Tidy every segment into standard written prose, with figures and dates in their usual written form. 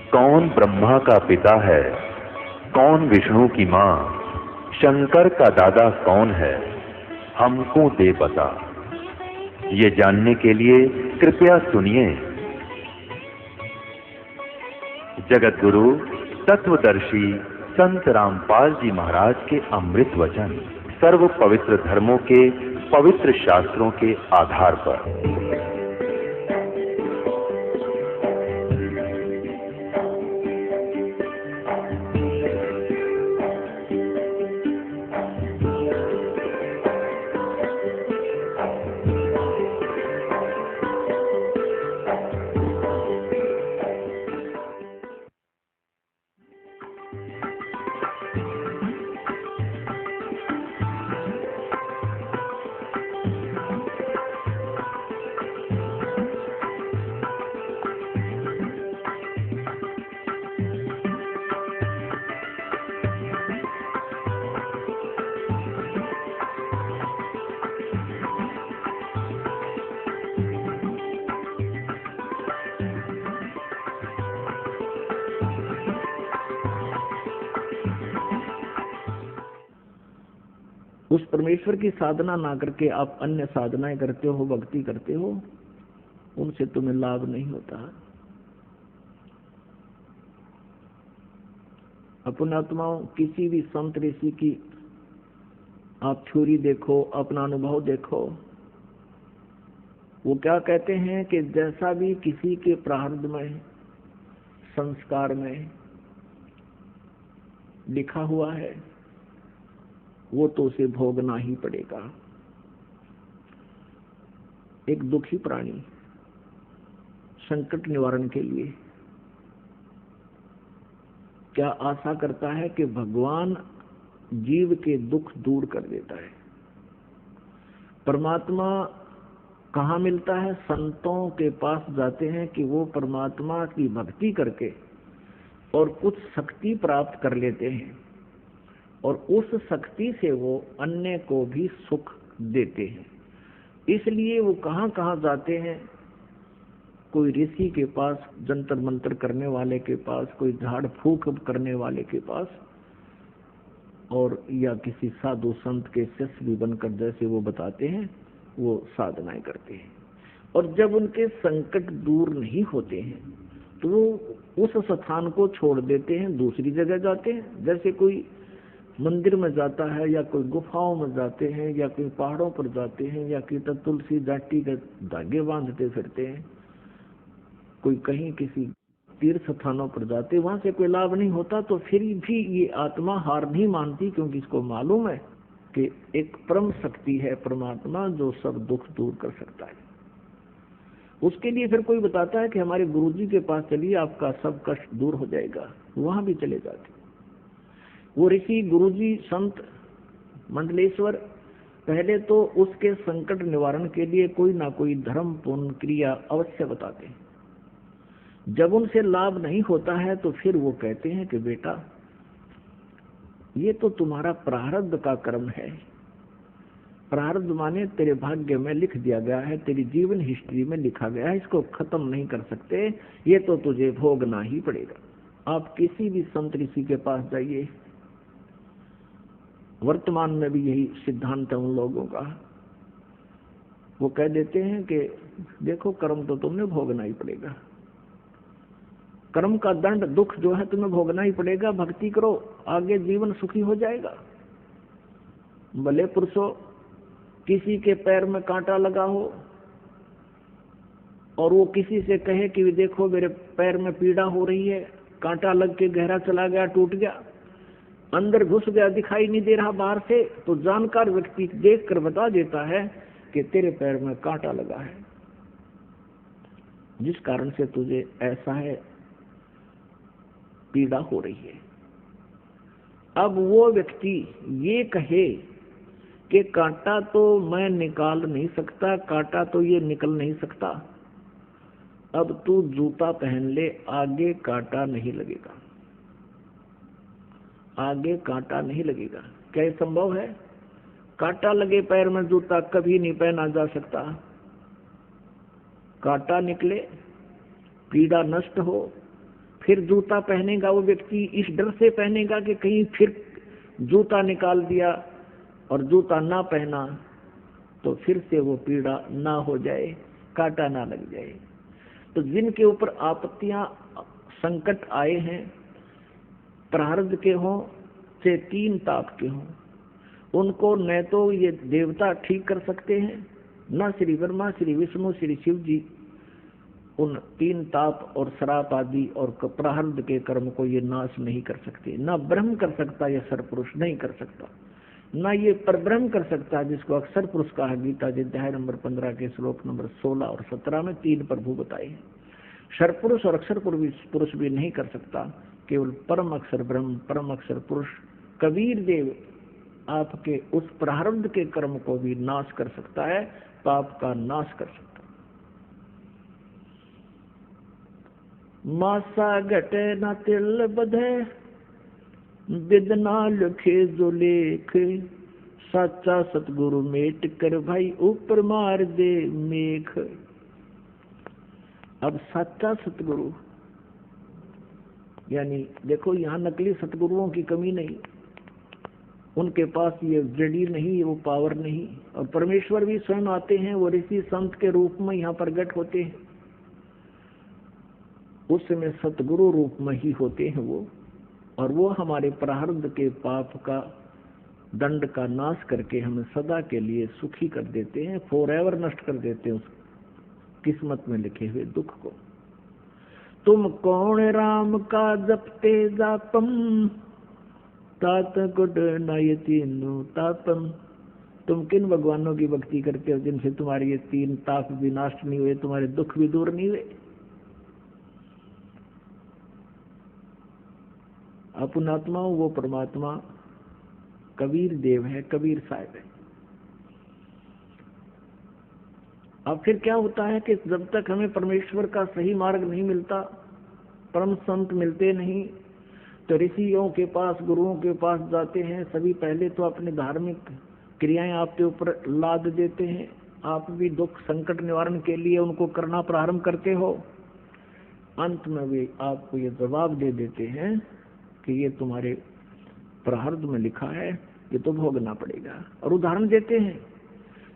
कौन ब्रह्मा का पिता है, कौन विष्णु की मां, शंकर का दादा कौन है, हमको दे पता। ये जानने के लिए कृपया सुनिए जगत गुरु तत्वदर्शी संत रामपाल जी महाराज के अमृत वचन सर्व पवित्र धर्मों के पवित्र शास्त्रों के आधार पर। उस परमेश्वर की साधना ना करके आप अन्य साधनाएं करते हो, भक्ति करते हो, उनसे तुम्हें लाभ नहीं होता। अपने आत्माओं किसी भी संत ऋषि की आप थ्योरी देखो, अपना अनुभव देखो, वो क्या कहते हैं कि जैसा भी किसी के प्रारब्ध में, संस्कार में लिखा हुआ है वो तो उसे भोगना ही पड़ेगा। एक दुखी प्राणी संकट निवारण के लिए क्या आशा करता है कि भगवान जीव के दुख दूर कर देता है। परमात्मा कहाँ मिलता है? संतों के पास जाते हैं कि वो परमात्मा की भक्ति करके और कुछ शक्ति प्राप्त कर लेते हैं और उस शक्ति से वो अन्य को भी सुख देते हैं। इसलिए वो कहाँ कहाँ जाते हैं? कोई ऋषि के पास, जंतर मंतर करने वाले के पास, कोई झाड़ फूक करने वाले के पास, और या किसी साधु संत के शिष्य भी बनकर जैसे वो बताते हैं वो साधनाएं करते हैं। और जब उनके संकट दूर नहीं होते हैं तो वो उस स्थान को छोड़ देते हैं, दूसरी जगह जाते हैं। जैसे कोई मंदिर में जाता है या कोई गुफाओं में जाते हैं या कोई पहाड़ों पर जाते हैं या कि तुलसी जाटी के धागे बांधते फिरते हैं, कोई कहीं किसी तीर्थ स्थानों पर जाते, वहां से कोई लाभ नहीं होता, तो फिर भी ये आत्मा हार नहीं मानती, क्योंकि इसको मालूम है कि एक परम शक्ति है परमात्मा जो सब दुख दूर कर सकता है। उसके लिए फिर कोई बताता है कि हमारे गुरुजी के पास चलिए, आपका सब कष्ट दूर हो जाएगा, वहां भी चले जाते। वो ऋषि, गुरुजी, संत, मंडलेश्वर पहले तो उसके संकट निवारण के लिए कोई ना कोई धर्म पूर्ण क्रिया अवश्य बताते हैं। जब उनसे लाभ नहीं होता है तो फिर वो कहते हैं कि बेटा ये तो तुम्हारा प्रारब्ध का कर्म है। प्रारब्ध माने तेरे भाग्य में लिख दिया गया है, तेरी जीवन हिस्ट्री में लिखा गया है, इसको खत्म नहीं कर सकते, ये तो तुझे भोगना ही पड़ेगा। आप किसी भी संत ऋषि के पास जाइए, वर्तमान में भी यही सिद्धांत है उन लोगों का, वो कह देते हैं कि देखो कर्म तो तुमने भोगना ही पड़ेगा, कर्म का दंड दुख जो है तुम्हें भोगना ही पड़ेगा, भक्ति करो आगे जीवन सुखी हो जाएगा। भले पुरुषों किसी के पैर में कांटा लगा हो और वो किसी से कहे कि देखो मेरे पैर में पीड़ा हो रही है, कांटा लग के गहरा चला गया, टूट गया, अंदर घुस गया, दिखाई नहीं दे रहा बाहर से, तो जानकार व्यक्ति देखकर बता देता है कि तेरे पैर में कांटा लगा है, जिस कारण से तुझे ऐसा है, पीड़ा हो रही है। अब वो व्यक्ति ये कहे कि कांटा तो मैं निकाल नहीं सकता, कांटा तो ये निकल नहीं सकता, अब तू जूता पहन ले, आगे कांटा नहीं लगेगा, आगे कांटा नहीं लगेगा। क्या ये संभव है? कांटा लगे पैर में जूता कभी नहीं पहना जा सकता। कांटा निकले, पीड़ा नष्ट हो, फिर जूता पहनेगा वो व्यक्ति इस डर से पहनेगा कि कहीं फिर जूता निकाल दिया और जूता ना पहना तो फिर से वो पीड़ा ना हो जाए, कांटा ना लग जाए। तो जिनके ऊपर आपत्तियां संकट आए हैं, प्रारब्ध के हों चाहे तीन ताप के हों, उनको न तो ये देवता ठीक कर सकते हैं, न श्री ब्रह्मा, श्री विष्णु, श्री शिव जी उन तीन ताप और श्राप आदि और प्रारब्ध के कर्म को ये नाश नहीं कर सकते। न ब्रह्म कर सकता, ये सरपुरुष नहीं कर सकता, न ये परब्रह्म कर सकता जिसको अक्षर पुरुष कहा गीता जी अध्याय नंबर 15 के श्लोक नंबर 16 और 17 में तीन प्रभु बताए हैं। सरपुरुष और अक्षर पुरुष भी नहीं कर सकता, केवल परम अक्षर ब्रह्म, परम अक्षर पुरुष कबीर देव आपके उस प्रारब्ध के कर्म को भी नाश कर सकता है, पाप का नाश कर सकता है। मासा घटे न तिल बधे, बिदना लिखे जो लेख, साचा सतगुरु मेट कर भाई ऊपर मार दे मेघ। अब साचा सतगुरु यानी देखो यहाँ नकली सतगुरुओं की कमी नहीं, उनके पास ये जड़ी नहीं, वो पावर नहीं, और परमेश्वर भी स्वयं आते हैं, वो ऋषि संत के रूप में यहाँ प्रकट होते हैं, उस समय सतगुरु रूप में ही होते हैं वो, और वो हमारे प्रारब्ध के पाप का दंड का नाश करके हमें सदा के लिए सुखी कर देते हैं, फॉरएवर नष्ट कर देते हैं उस किस्मत में लिखे हुए दुख को। तुम कौन राम का जपते जापम, तात गुड नयतीनु तापम। तुम किन भगवानों की भक्ति करते हो जिनसे तुम्हारे ये तीन ताप भी नष्ट नहीं हुए, तुम्हारे दुख भी दूर नहीं हुए। अपनात्मा वो परमात्मा कबीर देव है, कबीर साहब है। अब फिर क्या होता है कि जब तक हमें परमेश्वर का सही मार्ग नहीं मिलता, परम संत मिलते नहीं, तो ऋषियों के पास, गुरुओं के पास जाते हैं। सभी पहले तो अपनी धार्मिक क्रियाएं आपके ऊपर लाद देते हैं, आप भी दुख संकट निवारण के लिए उनको करना प्रारंभ करते हो। अंत में भी आपको ये जवाब दे देते हैं कि ये तुम्हारे प्रारब्ध में लिखा है, ये तो भोगना पड़ेगा। और उदाहरण देते हैं,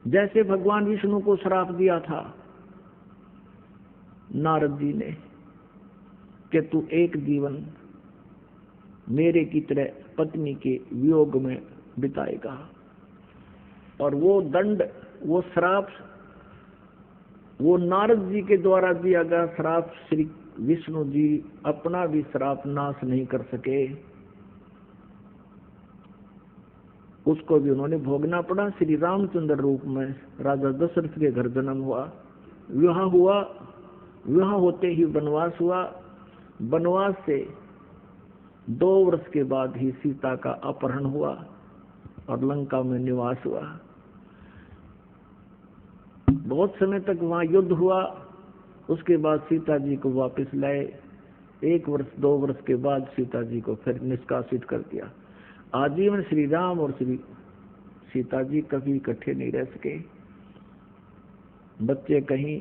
जैसे भगवान विष्णु को श्राप दिया था नारद जी ने कि तू एक जीवन मेरे की तरह पत्नी के वियोग में बिताएगा, और वो दंड, वो श्राप, वो नारद जी के द्वारा दिया गया श्राप श्री विष्णु जी अपना भी श्राप नाश नहीं कर सके, उसको भी उन्होंने भोगना पड़ा। श्री रामचंद्र रूप में राजा दशरथ के घर जन्म हुआ, विवाह हुआ, विवाह होते ही वनवास हुआ, वनवास से 2 वर्ष के बाद ही सीता का अपहरण हुआ और लंका में निवास हुआ। बहुत समय तक वहां युद्ध हुआ, उसके बाद सीता जी को वापस लाए। 1 वर्ष 2 वर्ष के बाद सीता जी को फिर निष्कासित कर दिया। आजीवन श्री राम और श्री सीता जी कभी इकट्ठे नहीं रह सके। बच्चे कहीं,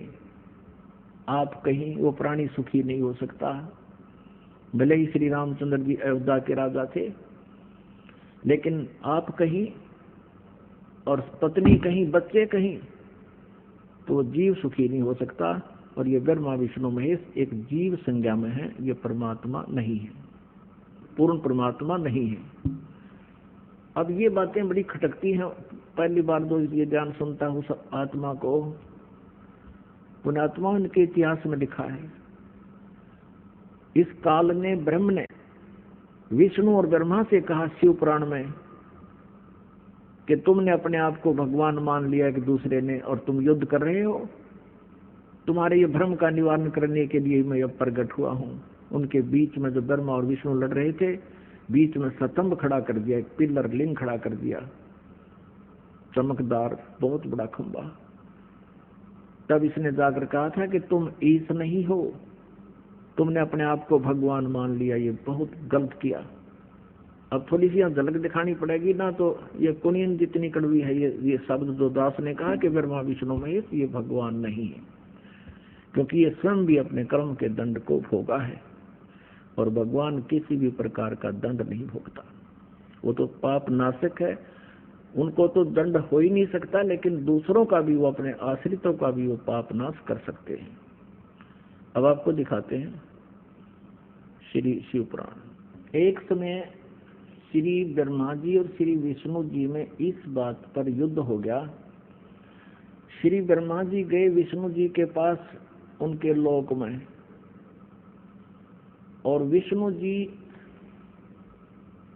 आप कहीं, वो प्राणी सुखी नहीं हो सकता। भले ही श्री रामचंद्र जी अयोध्या के राजा थे, लेकिन आप कहीं और पत्नी कहीं, बच्चे कहीं, तो जीव सुखी नहीं हो सकता। और ये ब्रह्मा विष्णु महेश एक जीव संज्ञा में है, ये परमात्मा नहीं है, पूर्ण परमात्मा नहीं है। अब ये बातें बड़ी खटकती हैं, पहली बार दो ये ज्ञान सुनता हूँ आत्मा को। पुण्यात्मा इनके इतिहास में लिखा है, इस काल ने ब्रह्म ने विष्णु और ब्रह्मा से कहा शिव पुराण में कि तुमने अपने आप को भगवान मान लिया एक दूसरे ने, और तुम युद्ध कर रहे हो, तुम्हारे ये भ्रम का निवारण करने के लिए मैं अब प्रकट हुआ हूँ। उनके बीच में जो ब्रह्मा और विष्णु लड़ रहे थे, बीच में स्तंभ खड़ा कर दिया, एक पिलर लिंग खड़ा कर दिया, चमकदार बहुत बड़ा खंबा। तब इसने जाकर कहा था कि तुम ईश नहीं हो, तुमने अपने आप को भगवान मान लिया, ये बहुत गलत किया। अब थोड़ी सी झलक दिखानी पड़ेगी ना, तो ये कुनियन जितनी कड़वी है ये शब्द जो दास ने कहा कि ब्रह्मा विष्णु महेश ये भगवान नहीं है, क्योंकि ये स्वयं भी अपने कर्म के दंड को भोगा है। और भगवान किसी भी प्रकार का दंड नहीं भोगता। वो तो पाप नाशक है, उनको तो दंड हो ही नहीं सकता, लेकिन दूसरों का भी, वो अपने आश्रितों का भी वो पाप नाश कर सकते हैं। अब आपको दिखाते हैं श्री शिव पुराण। एक समय श्री ब्रह्मा जी और श्री विष्णु जी में इस बात पर युद्ध हो गया। श्री ब्रह्मा जी गए विष्णु जी के पास उनके लोक में, और विष्णु जी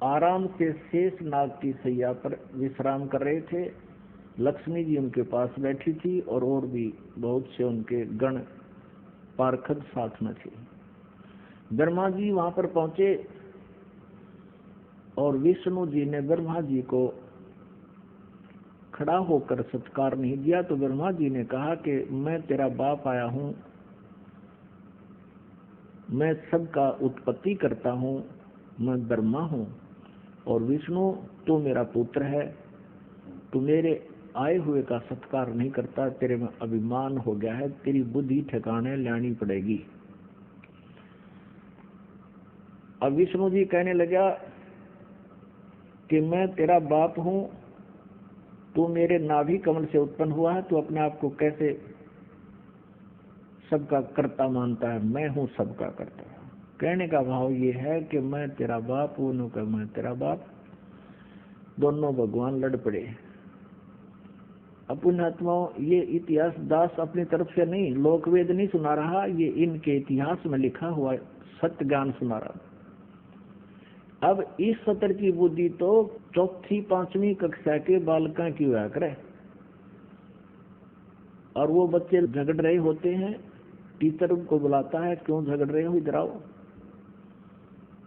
आराम से शेष नाग की सैया पर विश्राम कर रहे थे। लक्ष्मी जी उनके पास बैठी थी और भी बहुत से उनके गण पार्षद साथ में थे। ब्रह्मा जी वहां पर पहुंचे और विष्णु जी ने ब्रह्मा जी को खड़ा होकर सत्कार नहीं दिया, तो ब्रह्मा जी ने कहा कि मैं तेरा बाप आया हूं, मैं सबका उत्पत्ति करता हूं, मैं ब्रह्मा हूं, और विष्णु तू मेरा पुत्र है, तू मेरे आए हुए का सत्कार नहीं करता, तेरे में अभिमान हो गया है, तेरी बुद्धि ठिकाने लानी पड़ेगी। अब विष्णु जी कहने लगा कि मैं तेरा बाप हूं, तू मेरे नाभि कमल से उत्पन्न हुआ है, तू अपने आप को कैसे सबका कर्ता मानता है? मैं हूं सबका कर्ता। कहने का भाव ये है कि मैं तेरा बाप हूं, मैं तेरा बाप। दोनों भगवान लड़ पड़े। पुण्यात्माओं, ये इतिहास दास अपनी तरफ से नहीं, लोकवेद नहीं सुना रहा, ये इनके इतिहास में लिखा हुआ सत्य ज्ञान सुना रहा। अब इस सत्र की बुद्धि तो चौथी पांचवी कक्षा के बालका की हुआ करे, और वो बच्चे झगड़ रहे होते हैं, टीचर उनको बुलाता है, क्यों झगड़ रहे हो, इधर आओ,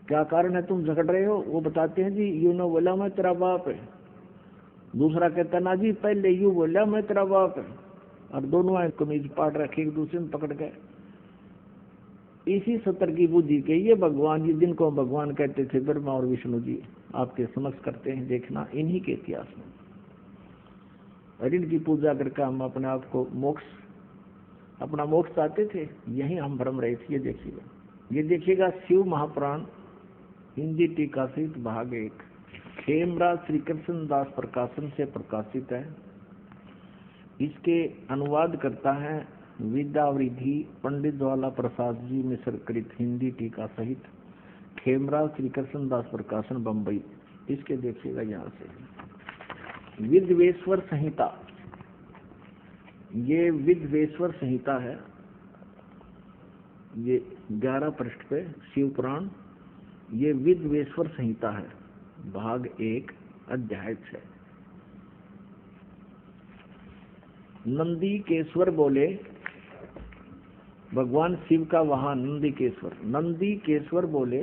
क्या कारण है तुम झगड़ रहे हो? वो बताते हैं जी यूं ने बोला मैं तेरा बाप है, दूसरा कहता ना जी पहले यूं बोला मैं तेरा बाप है, और दोनों आए कमीज पाट रखे एक दूसरे में पकड़ गए। इसी सत्र की बुद्धि के ये भगवान जी, जिनको भगवान कहते थे ब्रह्मा और विष्णु जी, आपके समक्ष करते हैं, देखना इन्हीं के इतिहास में। और इनकी पूजा करके हम अपने आप को अपना मोक्ष चाहते थे, यही हम भ्रम रहे थे। ये देखिएगा शिव महापुराण हिंदी टीका सहित भाग 1, खेमराज श्री कृष्ण दास प्रकाशन से प्रकाशित है। इसके अनुवाद करता है विद्यावृद्धि पंडित ज्वाला प्रसाद जी मिश्र कृत हिंदी टीका सहित, खेमराज श्री कृष्ण दास प्रकाशन बम्बई। इसके देखिएगा यहाँ से विद्वेश्वर संहिता, ये विद्वेश्वर संहिता है, ये 11 पृष्ठ पे शिव पुराण, ये विद्वेश्वर संहिता है, भाग 1 अध्याय 6। नंदीकेश्वर बोले, भगवान शिव का वहां नंदीकेश्वर बोले,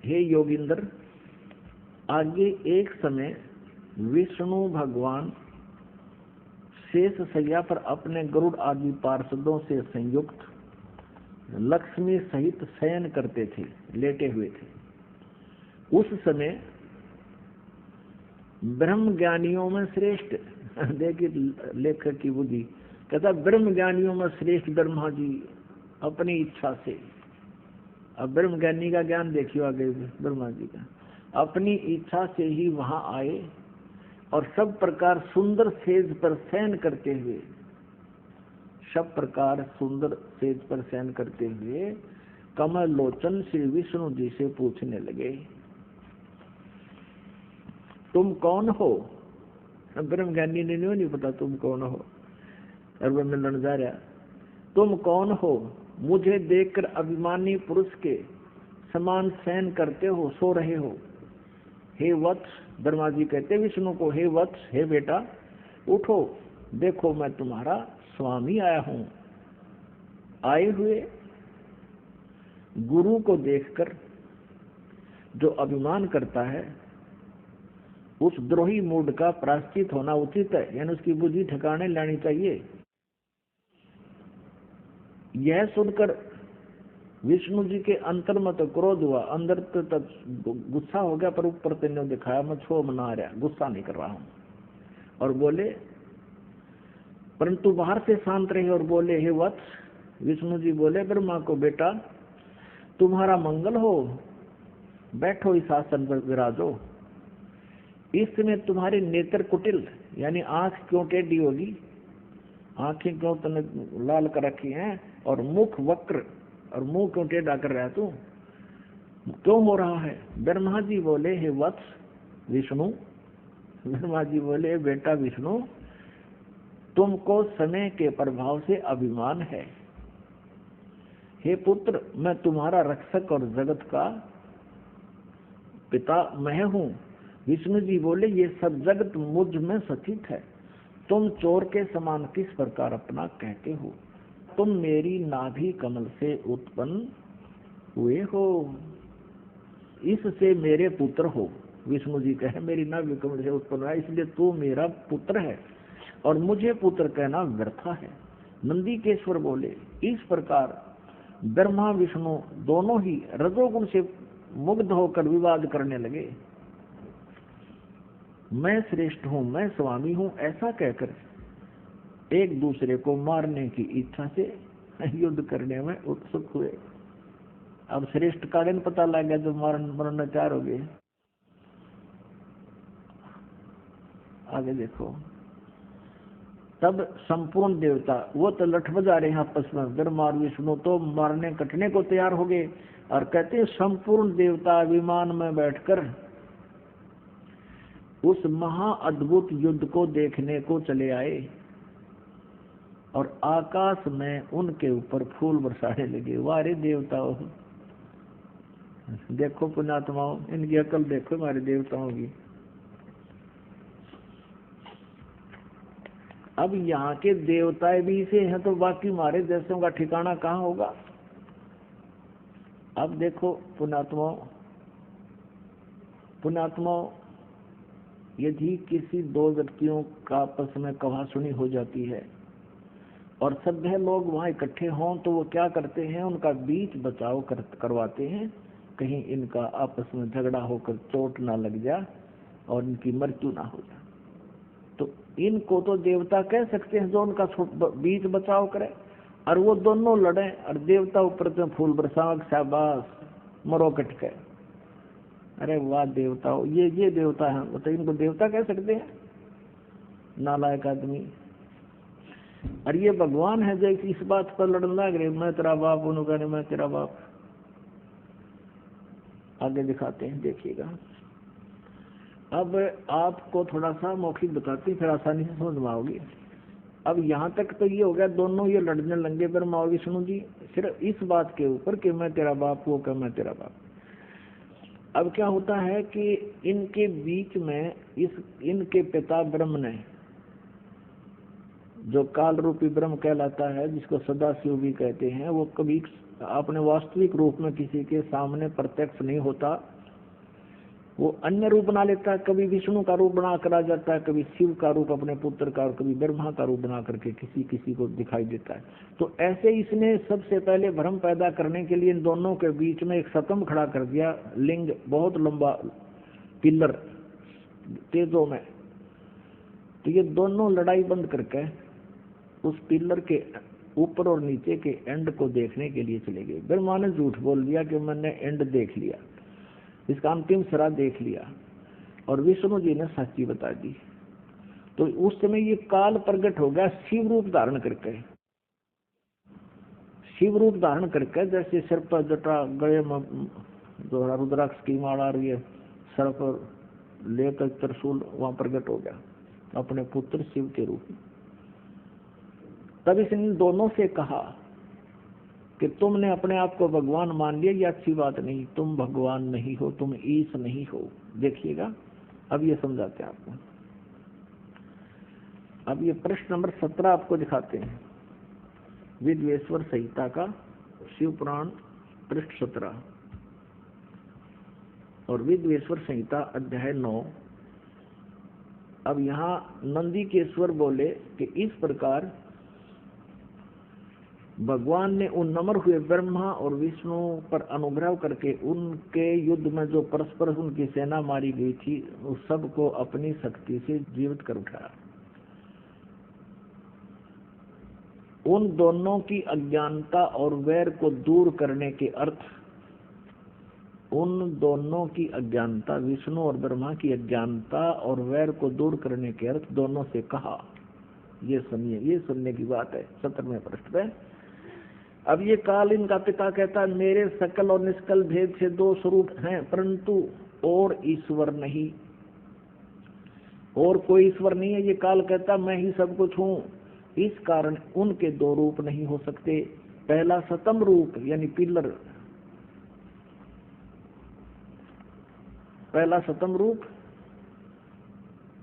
हे योगिंद्र, आगे एक समय विष्णु भगवान शेष सैया पर अपने गरुड़ आदि पार्षदों से संयुक्त लक्ष्मी सहित शयन करते थे, लेटे हुए थे। उस समय ब्रह्म ज्ञानियों में श्रेष्ठ, देखिए लेखक की बुद्धि, कहता ब्रह्म ज्ञानियों में श्रेष्ठ ब्रह्मा जी अपनी इच्छा से, अब ब्रह्म ज्ञानी का ज्ञान देखियो आगे, ब्रह्मा जी का अपनी इच्छा से ही वहां आए, और सब प्रकार सुंदर सेज पर शयन करते हुए, सब प्रकार सुंदर सेज पर शयन करते हुए कमल लोचन श्री विष्णु जी से पूछने लगे, तुम कौन हो? ब्रह्म ज्ञानी ने नहीं पता तुम कौन हो, और वह मिलन जा रहा, तुम कौन हो? मुझे देखकर अभिमानी पुरुष के समान शयन करते हो, सो रहे हो। हे वत्स, ब्रह्मा जी कहते विष्णु को, हे वत्स, हे बेटा उठो, देखो मैं तुम्हारा स्वामी आया हूं। आए हुए गुरु को देखकर जो अभिमान करता है, उस द्रोही मूड का प्रायश्चित होना उचित है, यानी उसकी बुद्धि ठिकाने लानी चाहिए। यह सुनकर विष्णु जी के अंतर में तो क्रोध हुआ, अंदर तक गुस्सा हो गया, पर ऊपर तेने दिखाया मैं छो मना रहा, गुस्सा नहीं कर रहा हूं, और बोले, परंतु बाहर से शांत रहे और बोले, हे वत्स, विष्णु जी बोले ब्रह्मा को, बेटा तुम्हारा मंगल हो, बैठो इस आसन पर विराजो। इस समय तुम्हारे नेत्र कुटिल, यानी आंख क्यों टेढ़ी होगी, आंखें क्यों तुमने लाल कर रखी हैं, और मुख वक्र, और मुंह क्यों टेढ़ा कर रहा है तू, क्यों हो रहा है? ब्रह्मा जी बोले, हे वत्स विष्णु, ब्रह्मा जी बोले, बेटा विष्णु, तुमको समय के प्रभाव से अभिमान है। हे पुत्र, मैं तुम्हारा रक्षक और जगत का पिता मैं हूँ। विष्णु जी बोले, ये सब जगत मुझ में स्थित है, तुम चोर के समान किस प्रकार अपना कहते हो? तुम मेरी नाभि कमल से उत्पन्न हुए हो, इससे मेरे पुत्र हो। विष्णु जी कहे, मेरी नाभि कमल से उत्पन्न हुआ, इसलिए तू मेरा पुत्र है, और मुझे पुत्र कहना व्यर्थ है। नंदीकेश्वर बोले, इस प्रकार ब्रह्मा विष्णु दोनों ही रजोगुण से मुग्ध होकर विवाद करने लगे। मैं श्रेष्ठ हूँ, मैं स्वामी हूँ, ऐसा कहकर एक दूसरे को मारने की इच्छा से युद्ध करने में उत्सुक हुए। अब श्रेष्ठ का दिन पता लग गया तो मरना चार हो गए। आगे देखो, तब संपूर्ण देवता वो तो लठ बजा रहे हैं आपस में, ब्रह्मा और विष्णु तो मारने कटने को तैयार हो गए, और कहते हैं संपूर्ण देवता विमान में बैठकर उस महा अद्भुत युद्ध को देखने को चले आए, और आकाश में उनके ऊपर फूल बरसाने लगे। वारे देवताओं, देखो पुण्यात्माओं, इनकी अकल देखो हमारे देवताओं की। अब यहाँ के देवता भी से हैं तो बाकी हमारे देशों का ठिकाना कहाँ होगा? अब देखो पुण्यात्माओं, यदि किसी दो व्यक्तियों का आपस में कहासुनी हो जाती है और सभ्य लोग वहां इकट्ठे हों, तो वो क्या करते हैं, उनका बीच बचाव करवाते हैं, कहीं इनका आपस में झगड़ा होकर चोट ना लग जाए और इनकी मृत्यु ना हो जाए। तो इनको तो देवता कह सकते हैं जो उनका बीच बचाव करे, और वो दोनों लड़े और देवता ऊपर से फूल बरसाव, शाबाश मरो कटके। अरे वाह देवताओं, ये देवता है, तो इनको देवता कह सकते हैं? नालायक आदमी। और ये भगवान है जो इस बात पर लड़ने लग रहे, मैं तेरा बाप, उन्होंने मैं तेरा बाप। आगे दिखाते हैं, देखिएगा। अब आपको थोड़ा सा मौखिक बताते फिर आसानी से समझ में आओगी। अब यहाँ तक तो ये हो गया, दोनों ये लड़ने लगे ब्रह्मा और विष्णु जी, सिर्फ इस बात के ऊपर कि मैं तेरा बाप, वो क्या मैं तेरा बाप। अब क्या होता है कि इनके बीच में इनके पिता ब्रह्म ने, जो काल रूपी ब्रह्म कहलाता है, जिसको सदाशिव भी कहते हैं, वो कभी अपने वास्तविक रूप में किसी के सामने प्रत्यक्ष नहीं होता, वो अन्य रूप बना लेता है। कभी विष्णु का रूप बना कर आ जाता है, कभी शिव का रूप अपने पुत्र का, और कभी ब्रह्मा का रूप बना करके किसी को दिखाई देता है। तो ऐसे इसने सबसे पहले भ्रम पैदा करने के लिए इन दोनों के बीच में एक स्तंभ खड़ा कर दिया, लिंग, बहुत लंबा पिलर तेजों में। तो ये दोनों लड़ाई बंद करके उस पिलर के ऊपर और नीचे के एंड को देखने के लिए चले गए। ब्रह्मा ने झूठ बोल दिया कि मैंने एंड देख लिया, इसका अंतिम सिरा देख लिया, और विष्णु जी ने सच्ची बता दी। तो उस समय ये काल प्रकट हो गया शिव रूप धारण करके। शिव रूप धारण करके, जैसे सिर पर जटा, गले में जो रुद्राक्ष की माला आ रही है, सर पर लेकर त्रिशूल, वहां प्रकट हो गया अपने पुत्र शिव के रूप में। तब इसने दोनों से कहा कि तुमने अपने आप को भगवान मान लिया, ये अच्छी बात नहीं, तुम भगवान नहीं हो, तुम ईश नहीं हो। देखिएगा, अब ये समझाते हैं आपको। अब ये प्रश्न नंबर 17 आपको दिखाते हैं, विद्वेश्वर संहिता का शिव पुराण पृष्ठ 17 और विद्वेश्वर संहिता अध्याय 9। अब यहाँ नंदीकेश्वर बोले कि इस प्रकार भगवान ने उन नम्र हुए ब्रह्मा और विष्णु पर अनुग्रह करके उनके युद्ध में जो परस्पर उनकी सेना मारी गई थी, उस सब को अपनी शक्ति से जीवित कर उठाया। उन दोनों की अज्ञानता और वैर को दूर करने के अर्थ, उन दोनों की अज्ञानता, विष्णु और ब्रह्मा की अज्ञानता और वैर को दूर करने के अर्थ दोनों से कहा। ये सुनिए, ये सुनने की बात है 17वें पृष्ठ पे। अब ये काल इनका पिता कहता है मेरे सकल और निष्कल भेद से दो स्वरूप हैं, परंतु और ईश्वर नहीं, और कोई ईश्वर नहीं है। ये काल कहता मैं ही सब कुछ हूँ, इस कारण उनके दो रूप नहीं हो सकते। पहला सतम रूप यानी पिलर, पहला सतम रूप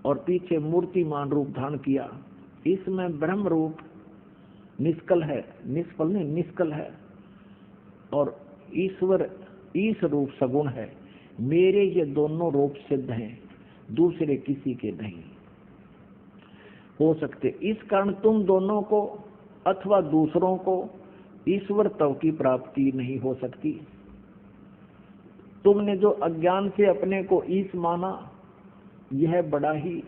और पीछे मूर्तिमान रूप धारण किया। इसमें ब्रह्म रूप निष्कल है, निष्फल नहीं निष्कल है, और ईश्वर ईश रूप सगुण है। मेरे ये दोनों रूप सिद्ध हैं, दूसरे किसी के नहीं हो सकते। इस कारण तुम दोनों को अथवा दूसरों को ईश्वर तव की प्राप्ति नहीं हो सकती। तुमने जो अज्ञान से अपने को ईश माना, यह बड़ा ही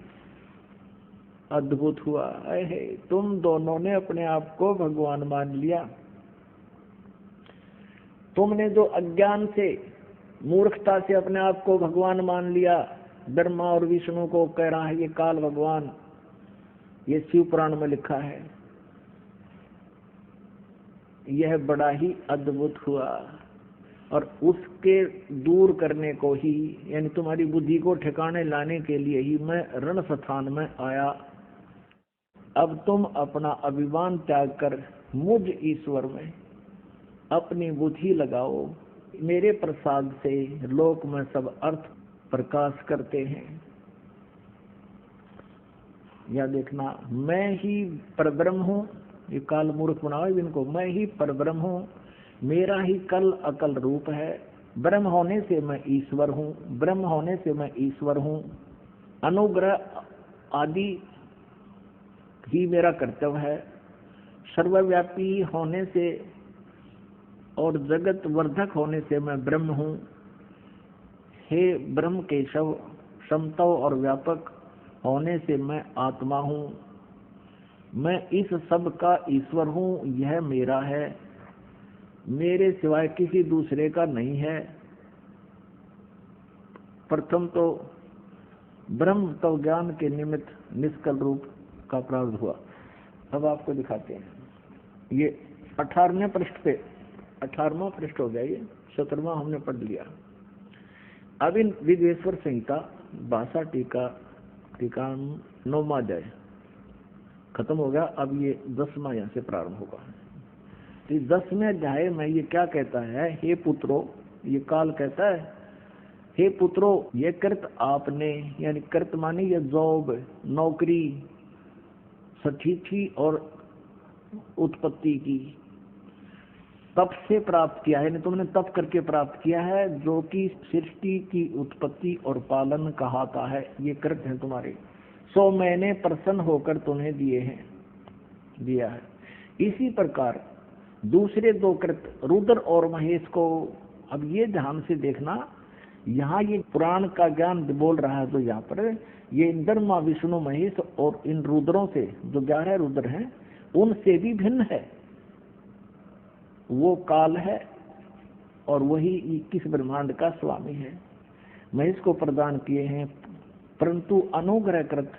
अद्भुत हुआ है। तुम दोनों ने अपने आप को भगवान मान लिया। तुमने जो अज्ञान से, मूर्खता से अपने आप को भगवान मान लिया, ब्रह्मा और विष्णु को कह रहा है ये काल भगवान, ये शिव पुराण में लिखा है, यह बड़ा ही अद्भुत हुआ। और उसके दूर करने को ही, यानी तुम्हारी बुद्धि को ठिकाने लाने के लिए ही मैं रण स्थान में आया। अब तुम अपना अभिमान त्याग कर मुझ ईश्वर में अपनी बुद्धि लगाओ। मेरे प्रसाद से लोक में सब अर्थ प्रकाश करते हैं। या देखना, मैं ही परब्रह्म हूँ, ये काल मूर्ख बनाओ इनको, मैं ही परब्रह्म हूँ, मेरा ही कल अकल रूप है। ब्रह्म होने से मैं ईश्वर हूँ, ब्रह्म होने से मैं ईश्वर हूँ। अनुग्रह आदि ही मेरा कर्तव्य है। सर्वव्यापी होने से और जगत वर्धक होने से मैं ब्रह्म हूँ। हे ब्रह्म केशव, समतव और व्यापक होने से मैं आत्मा हूँ। मैं इस सब का ईश्वर हूँ, यह मेरा है, मेरे सिवाय किसी दूसरे का नहीं है। प्रथम तो ब्रह्म तो ज्ञान के निमित्त निष्कल रूप का प्रारंभ हुआ। अब आपको दिखाते हैं, ये 18वें पृष्ठ पे, 18वां पृष्ठ हो गया, ये 17वां हमने पढ़ लिया। अब इन विद्वेश्वर संहिता 62 टीका 9वां अध्याय खत्म हो गया। अब ये 10वां यहाँ से प्रारंभ होगा। तो 10वें अध्याय में ये क्या कहता है, हे पुत्रो, ये काल कहता है हे पुत्रो, ये कृत आपने, यानी कृत माने ये जॉब, नौकरी, सठीथी और उत्पत्ति की, तप से प्राप्त किया है, तुमने तप करके प्राप्त किया है, जो कि सृष्टि की उत्पत्ति और पालन कहाता है। ये कृत है तुम्हारे, सो मैंने प्रसन्न होकर तुम्हें दिया है। इसी प्रकार दूसरे दो कृत रुद्र और महेश को, अब ये ध्यान से देखना, यहाँ ये पुराण का ज्ञान बोल रहा है, तो यहाँ पर ये ब्रह्मा विष्णु महेश और इन रुद्रों से, जो 11 रुद्र हैं, उनसे भी भिन्न है। वो काल है और वही 21 ब्रह्मांड का स्वामी है। महेश को प्रदान किए हैं, परंतु अनुग्रह कृत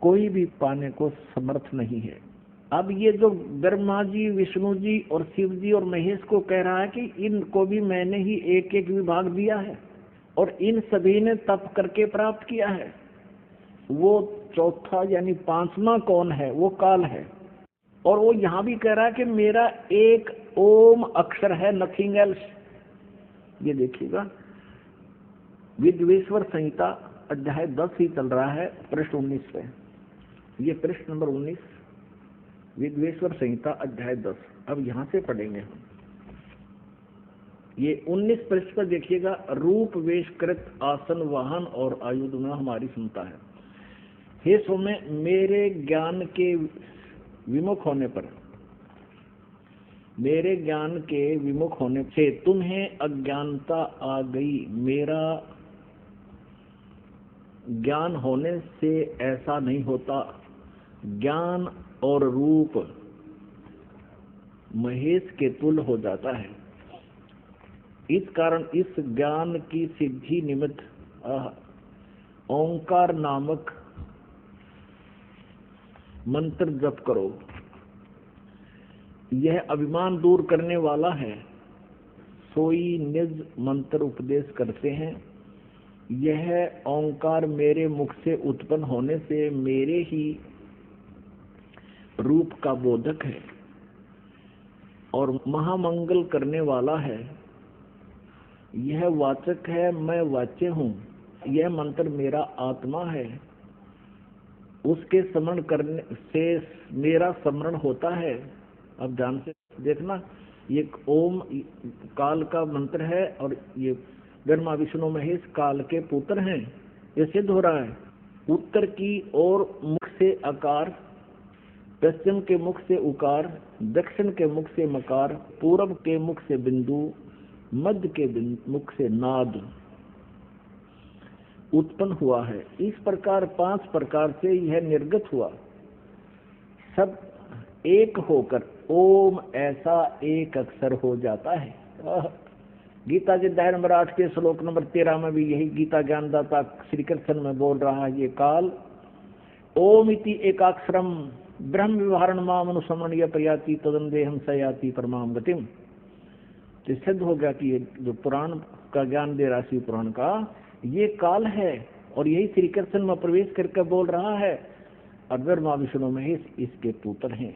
कोई भी पाने को समर्थ नहीं है। अब ये जो ब्रह्मा जी, विष्णु जी और शिव जी और महेश को कह रहा है कि इनको भी मैंने ही एक एक विभाग दिया है और इन सभी ने तप करके प्राप्त किया है। वो चौथा यानी 5वां कौन है, वो काल है। और वो यहाँ भी कह रहा है कि मेरा एक ओम अक्षर है, नथिंग एल्स। ये देखिएगा, विद्वेश्वर संहिता अध्याय 10 ही चल रहा है, पृष्ठ 19 पे। ये पृष्ठ नंबर 19, विद्वेश्वर संहिता अध्याय 10। अब यहाँ से पढ़ेंगे हम। ये 19 पृष्ठ पर देखिएगा, रूप वेशकृत आसन वाहन और आयुध में हमारी क्षमता है। हे सौम्य, मेरे ज्ञान के विमुख होने पर, मेरे ज्ञान के विमुख होने से तुम्हें अज्ञानता आ गई। मेरा ज्ञान होने से ऐसा नहीं होता। ज्ञान और रूप महेश के तुल्य हो जाता है। इस कारण इस ज्ञान की सिद्धि निमित्त ओंकार नामक मंत्र जप करो। यह अभिमान दूर करने वाला है। सोई निज मंत्र उपदेश करते हैं। यह ओंकार मेरे मुख से उत्पन्न होने से मेरे ही रूप का बोधक है और महामंगल करने वाला है। यह वाचक है, मैं वाच्य हूँ। यह मंत्र मेरा आत्मा है। उसके स्मरण करने से मेरा स्मरण होता है। अब ध्यान से देखना, ये ओम काल का मंत्र है और ये ब्रह्मा विष्णु महेश काल के पुत्र हैं। ये सिद्ध हो रहा है। उत्तर की ओर मुख से अकार, पश्चिम के मुख से उकार, दक्षिण के मुख से मकार, पूर्व के मुख से बिंदु, मध्य के मुख से नाद उत्पन्न हुआ है। इस प्रकार 5 प्रकार से यह निर्गत हुआ। सब एक होकर ओम ऐसा एक अक्षर हो जाता है। गीता जी अध्याय नंबर 8 के श्लोक नंबर 13 में भी यही गीता ज्ञानदाता श्री कृष्ण में बोल रहा है। ये काल ओम इति एकाक्षरम ब्रह्म विवरण माम अनुसमरणीय प्रयाति तदंदेहम सयाति परमाम गतिम। तो सिद्ध हो गया कि ये जो पुराण का ज्ञान दे रहा शिव पुराण का, ये काल है और यही श्री कृष्ण में प्रवेश करके बोल रहा है। और ब्रह्मा विष्णु महेश इसके पुत्र हैं।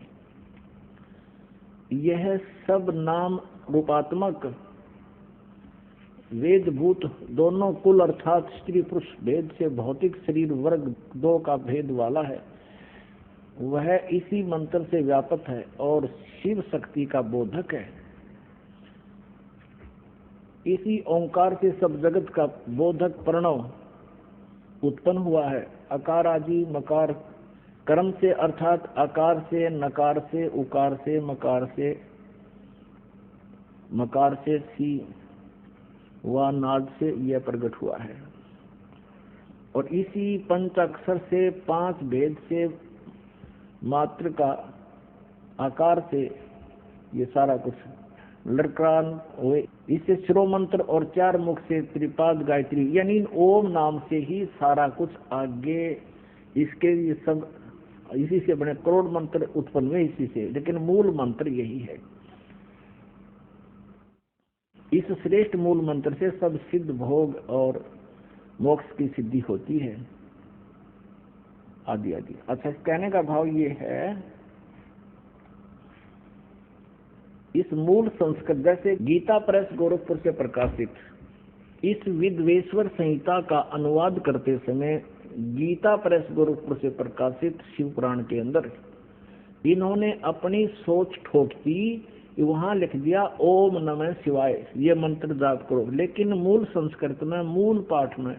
यह सब नाम रूपात्मक वेद भूत दोनों कुल अर्थात स्त्री पुरुष भेद से भौतिक शरीर वर्ग 2 का भेद वाला है। वह इसी मंत्र से व्यापक है और शिव शक्ति का बोधक है। इसी ओंकार से सब जगत का बोधक प्रणव उत्पन्न हुआ है। अकार आदि मकार कर्म से अर्थात आकार से, नकार से, उकार से, मकार से सी व नाद से यह प्रकट हुआ है। और इसी पंच अक्षर से 5 भेद से मात्र का आकार से ये सारा कुछ लड़कान हुए। इससे शिरो मंत्र और 4 मुख से त्रिपाद गायत्री यानी ओम नाम से ही सारा कुछ आगे इसके ये सब इसी से बने करोड़ मंत्र उत्पन्न हुए इसी से, लेकिन मूल मंत्र यही है। इस श्रेष्ठ मूल मंत्र से सब सिद्ध भोग और मोक्ष की सिद्धि होती है आदि आदि। अच्छा, कहने का भाव ये है, इस मूल संस्कृत जैसे गीता प्रेस गोरखपुर से प्रकाशित इस विद्वेश्वर संहिता का अनुवाद करते समय गीता प्रेस गोरखपुर से प्रकाशित शिव पुराण के अंदर इन्होंने अपनी सोच ठोक दी, वहां लिख दिया ओम नमः शिवाय, ये मंत्र जाप करो। लेकिन मूल संस्कृत में मूल पाठ में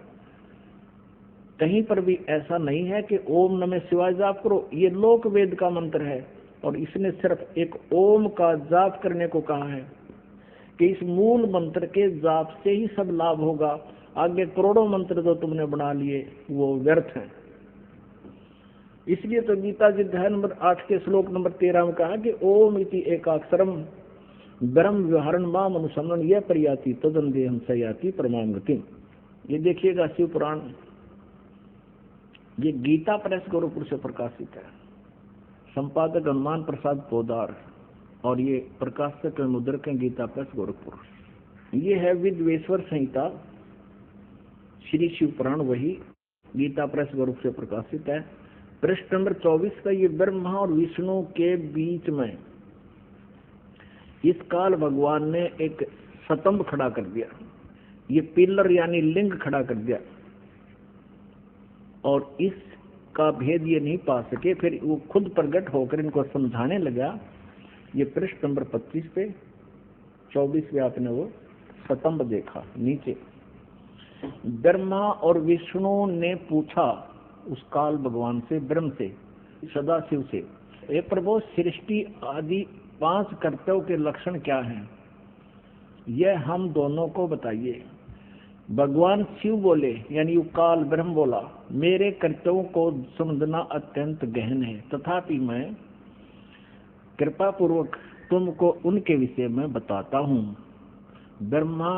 कहीं पर भी ऐसा नहीं है कि ओम नमः शिवाय जाप करो। ये लोक वेद का मंत्र है और इसने सिर्फ एक ओम का जाप करने को कहा है कि इस मूल मंत्र के जाप से ही सब लाभ होगा। आगे करोड़ों मंत्र जो तुमने बना लिए वो व्यर्थ हैं। इसलिए तो गीता जी अध्याय नंबर 8 के श्लोक नंबर 13 में कहा कि ओम इति एकाक्षरम ब्रह्म व्यवहारण माम अनुसमरण यह प्रयाति तदंदेहम सयाति परमाम गतिम। ये देखिएगा शिव पुराण, ये गीता प्रेस गोरखपुर से प्रकाशित है। संपादक हनुमान प्रसाद पोदार और ये प्रकाशक मुद्रक गीता प्रेस गोरखपुर। ये है विद्वेश्वर संहिता श्री शिव पुराण, वही गीता प्रेस गोरखपुर से प्रकाशित है। पृष्ठ नंबर 24 का ये ब्रह्मा और विष्णु के बीच में इस काल भगवान ने एक स्तंभ खड़ा कर दिया, ये पिलर यानी लिंग खड़ा कर दिया और इसका भेद ये नहीं पा सके। फिर वो खुद प्रकट होकर इनको समझाने लगा। ये पृष्ठ नंबर 25 पे 24 पे आपने वो स्तंभ देखा नीचे। ब्रह्मा और विष्णु ने पूछा उस काल भगवान से, ब्रह्म से, सदा शिव से, हे प्रभु सृष्टि आदि 5 कर्तव्यों के लक्षण क्या हैं, यह हम दोनों को बताइए। भगवान शिव बोले यानी काल ब्रह्म बोला, मेरे कर्तव्यों को समझना अत्यंत गहन है, तथापि मैं कृपा पूर्वक तुमको उनके विषय में बताता हूँ। ब्रह्मा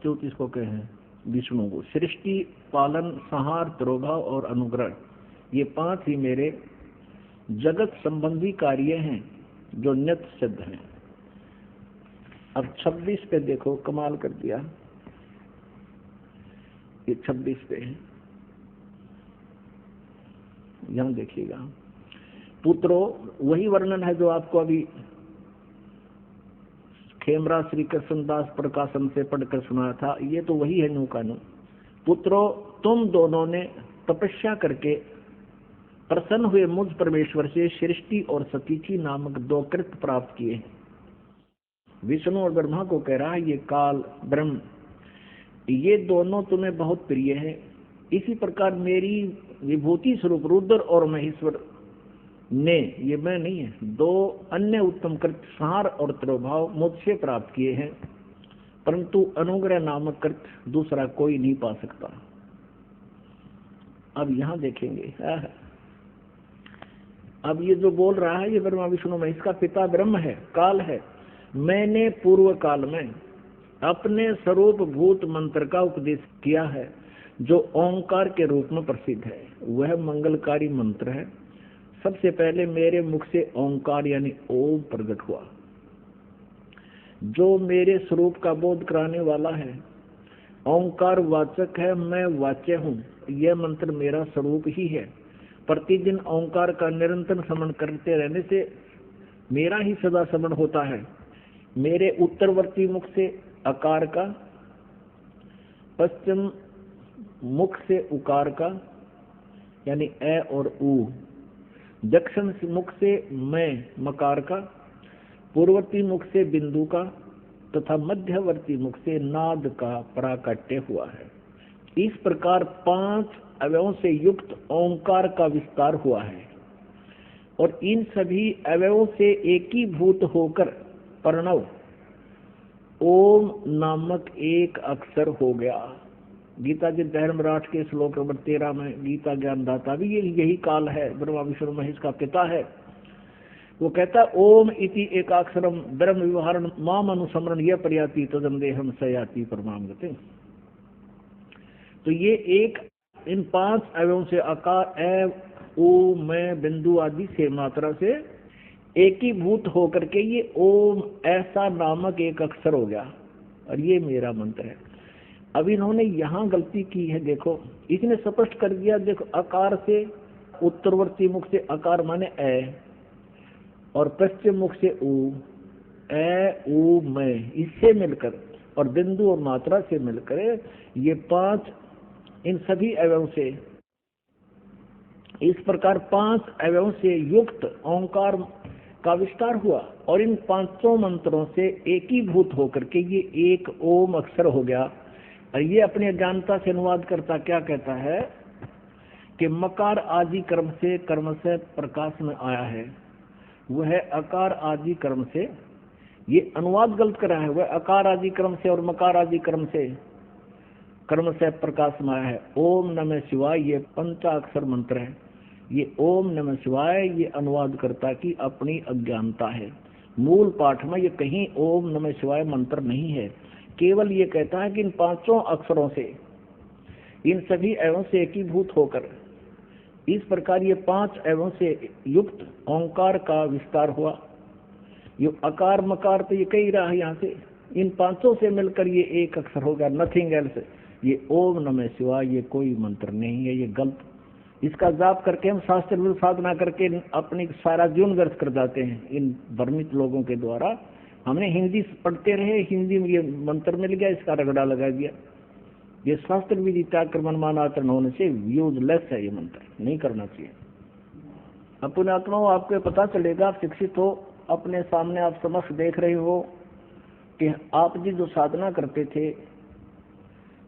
चौथ इसको कहे हैं विष्णु को, सृष्टि, पालन, संहार, तिरोभाव और अनुग्रह, ये 5 ही मेरे जगत संबंधी कार्य हैं जो नित्य सिद्ध हैं। अब 26 पे देखो, कमाल कर दिया। ये 26 पे है, यहां देखिएगा। पुत्रो, वही वर्णन है जो आपको अभी खेमरा श्री कृष्णदास प्रकाशन से पढ़कर सुनाया था। ये तो वही है नू कानू। पुत्रो, तुम दोनों ने तपस्या करके प्रसन्न हुए मुझ परमेश्वर से सृष्टि और सतीची नामक 2 कृत्य प्राप्त किए हैं। विष्णु और ब्रह्मा को कह रहा है, ये काल, ब्रह्म, ये दोनों तुम्हें बहुत प्रिय हैं। इसी प्रकार मेरी विभूति स्वरूप रुद्र और महेश्वर ने, ये मैं नहीं है, 2 अन्य उत्तम कृत्य संहार और तिरोभाव मुझसे प्राप्त किए हैं, परंतु अनुग्रह नामक कृत्य दूसरा कोई नहीं पा सकता। अब यहां देखेंगे, अब ये जो बोल रहा है ये ब्रह्मा विष्णु महेश का पिता ब्रह्म है, काल है। मैंने पूर्व काल में अपने स्वरूप भूत मंत्र का उपदेश किया है जो ओंकार के रूप में प्रसिद्ध है। वह मंगलकारी मंत्र है। सबसे पहले मेरे मुख से ओंकार यानी ओम प्रकट हुआ, जो मेरे स्वरूप का बोध कराने वाला है। ओंकार वाचक है, मैं वाच्य हूँ। यह मंत्र मेरा स्वरूप ही है। प्रतिदिन ओंकार का निरंतर स्मरण करते रहने से मेरा ही सदा स्मरण होता है। मेरे उत्तरवर्ती मुख से अकार का, पश्चिम मुख से उकार का यानी ए और ऊ, दक्षिण मुख से मैं मकार का, पूर्ववर्ती मुख से बिंदु का तथा मध्यवर्ती मुख से नाद का प्राकट्य हुआ है। इस प्रकार 5 अवयवों से युक्त ओंकार का विस्तार हुआ है और इन सभी अवयवों से एकीभूत होकर प्रणव ओम नामक एक अक्षर हो गया। गीता जी धर्मराज के श्लोक नंबर 13 में गीता ज्ञानदाता भी यही काल है, ब्रह्मा विष्णु महेश का पिता है। वो कहता है ओम इति एकाक्षरम ब्रह्म विवहारण माम अनुसमरण यह प्रयाति तदम देहम सयाति परमाम गति। तो ये एक इन 5 अवयवों से आकार ए ओ मैं बिंदु आदि से मात्रा से एकीभूत होकर के ये ओम ऐसा नामक एक अक्षर हो गया और ये मेरा मंत्र है। अब इन्होंने यहाँ गलती की है, देखो इसने स्पष्ट कर दिया। देखो अकार से उत्तरवर्ती मुख से अकार माने ए और पश्चिम मुख से ऊ, ए ऊ मैं, इससे मिलकर और बिंदु और मात्रा से मिलकर ये 5 इन सभी अवयवों से, इस प्रकार 5 अवयवों से युक्त ओंकार का विस्तार हुआ और इन 5 मंत्रों से एकीभूत होकर के ये एक ओम अक्षर हो गया। और ये अपने अज्ञानता से अनुवाद करता क्या कहता है कि मकार आदि कर्म से प्रकाश में आया है, वह अकार आदि कर्म से, ये अनुवाद गलत करा है, वह अकार आदि कर्म से और मकार आदि कर्म से प्रकाश में आया है। ओम नमः शिवाय ये पंचाक्षर मंत्र है। ये ओम नमः शिवाय ये अनुवाद करता की अपनी अज्ञानता है। मूल पाठ में ये कहीं ओम नमः शिवाय मंत्र नहीं है, केवल ये कहता है कि इन 5 अक्षरों से इन सभी अवयवों से एकीभूत होकर इस प्रकार ये 5 अवयवों से युक्त ओंकार का विस्तार हुआ। ये अकार मकार तो ये कही रहा है, यहाँ से इन 5 से मिलकर ये एक अक्षर होगा, नथिंग एल्स। ये ओम नमः शिवाय ये कोई मंत्र नहीं है, ये गलत। इसका जाप करके हम शास्त्र साधना करके अपनी सारा जीवन व्यर्थ कर जाते हैं इन भ्रमित लोगों के द्वारा। हमने हिंदी पढ़ते रहे, हिंदी में ये मंत्र मिल गया, इसका रगड़ा लगा दिया। ये शास्त्र विधि त्याग कर मनमान आचरण होने से यूजलेस है, ये मंत्र नहीं करना चाहिए। अपने आत्माओं आपको पता चलेगा, आप शिक्षित हो, अपने सामने आप समक्ष देख रहे हो कि आप जी जो साधना करते थे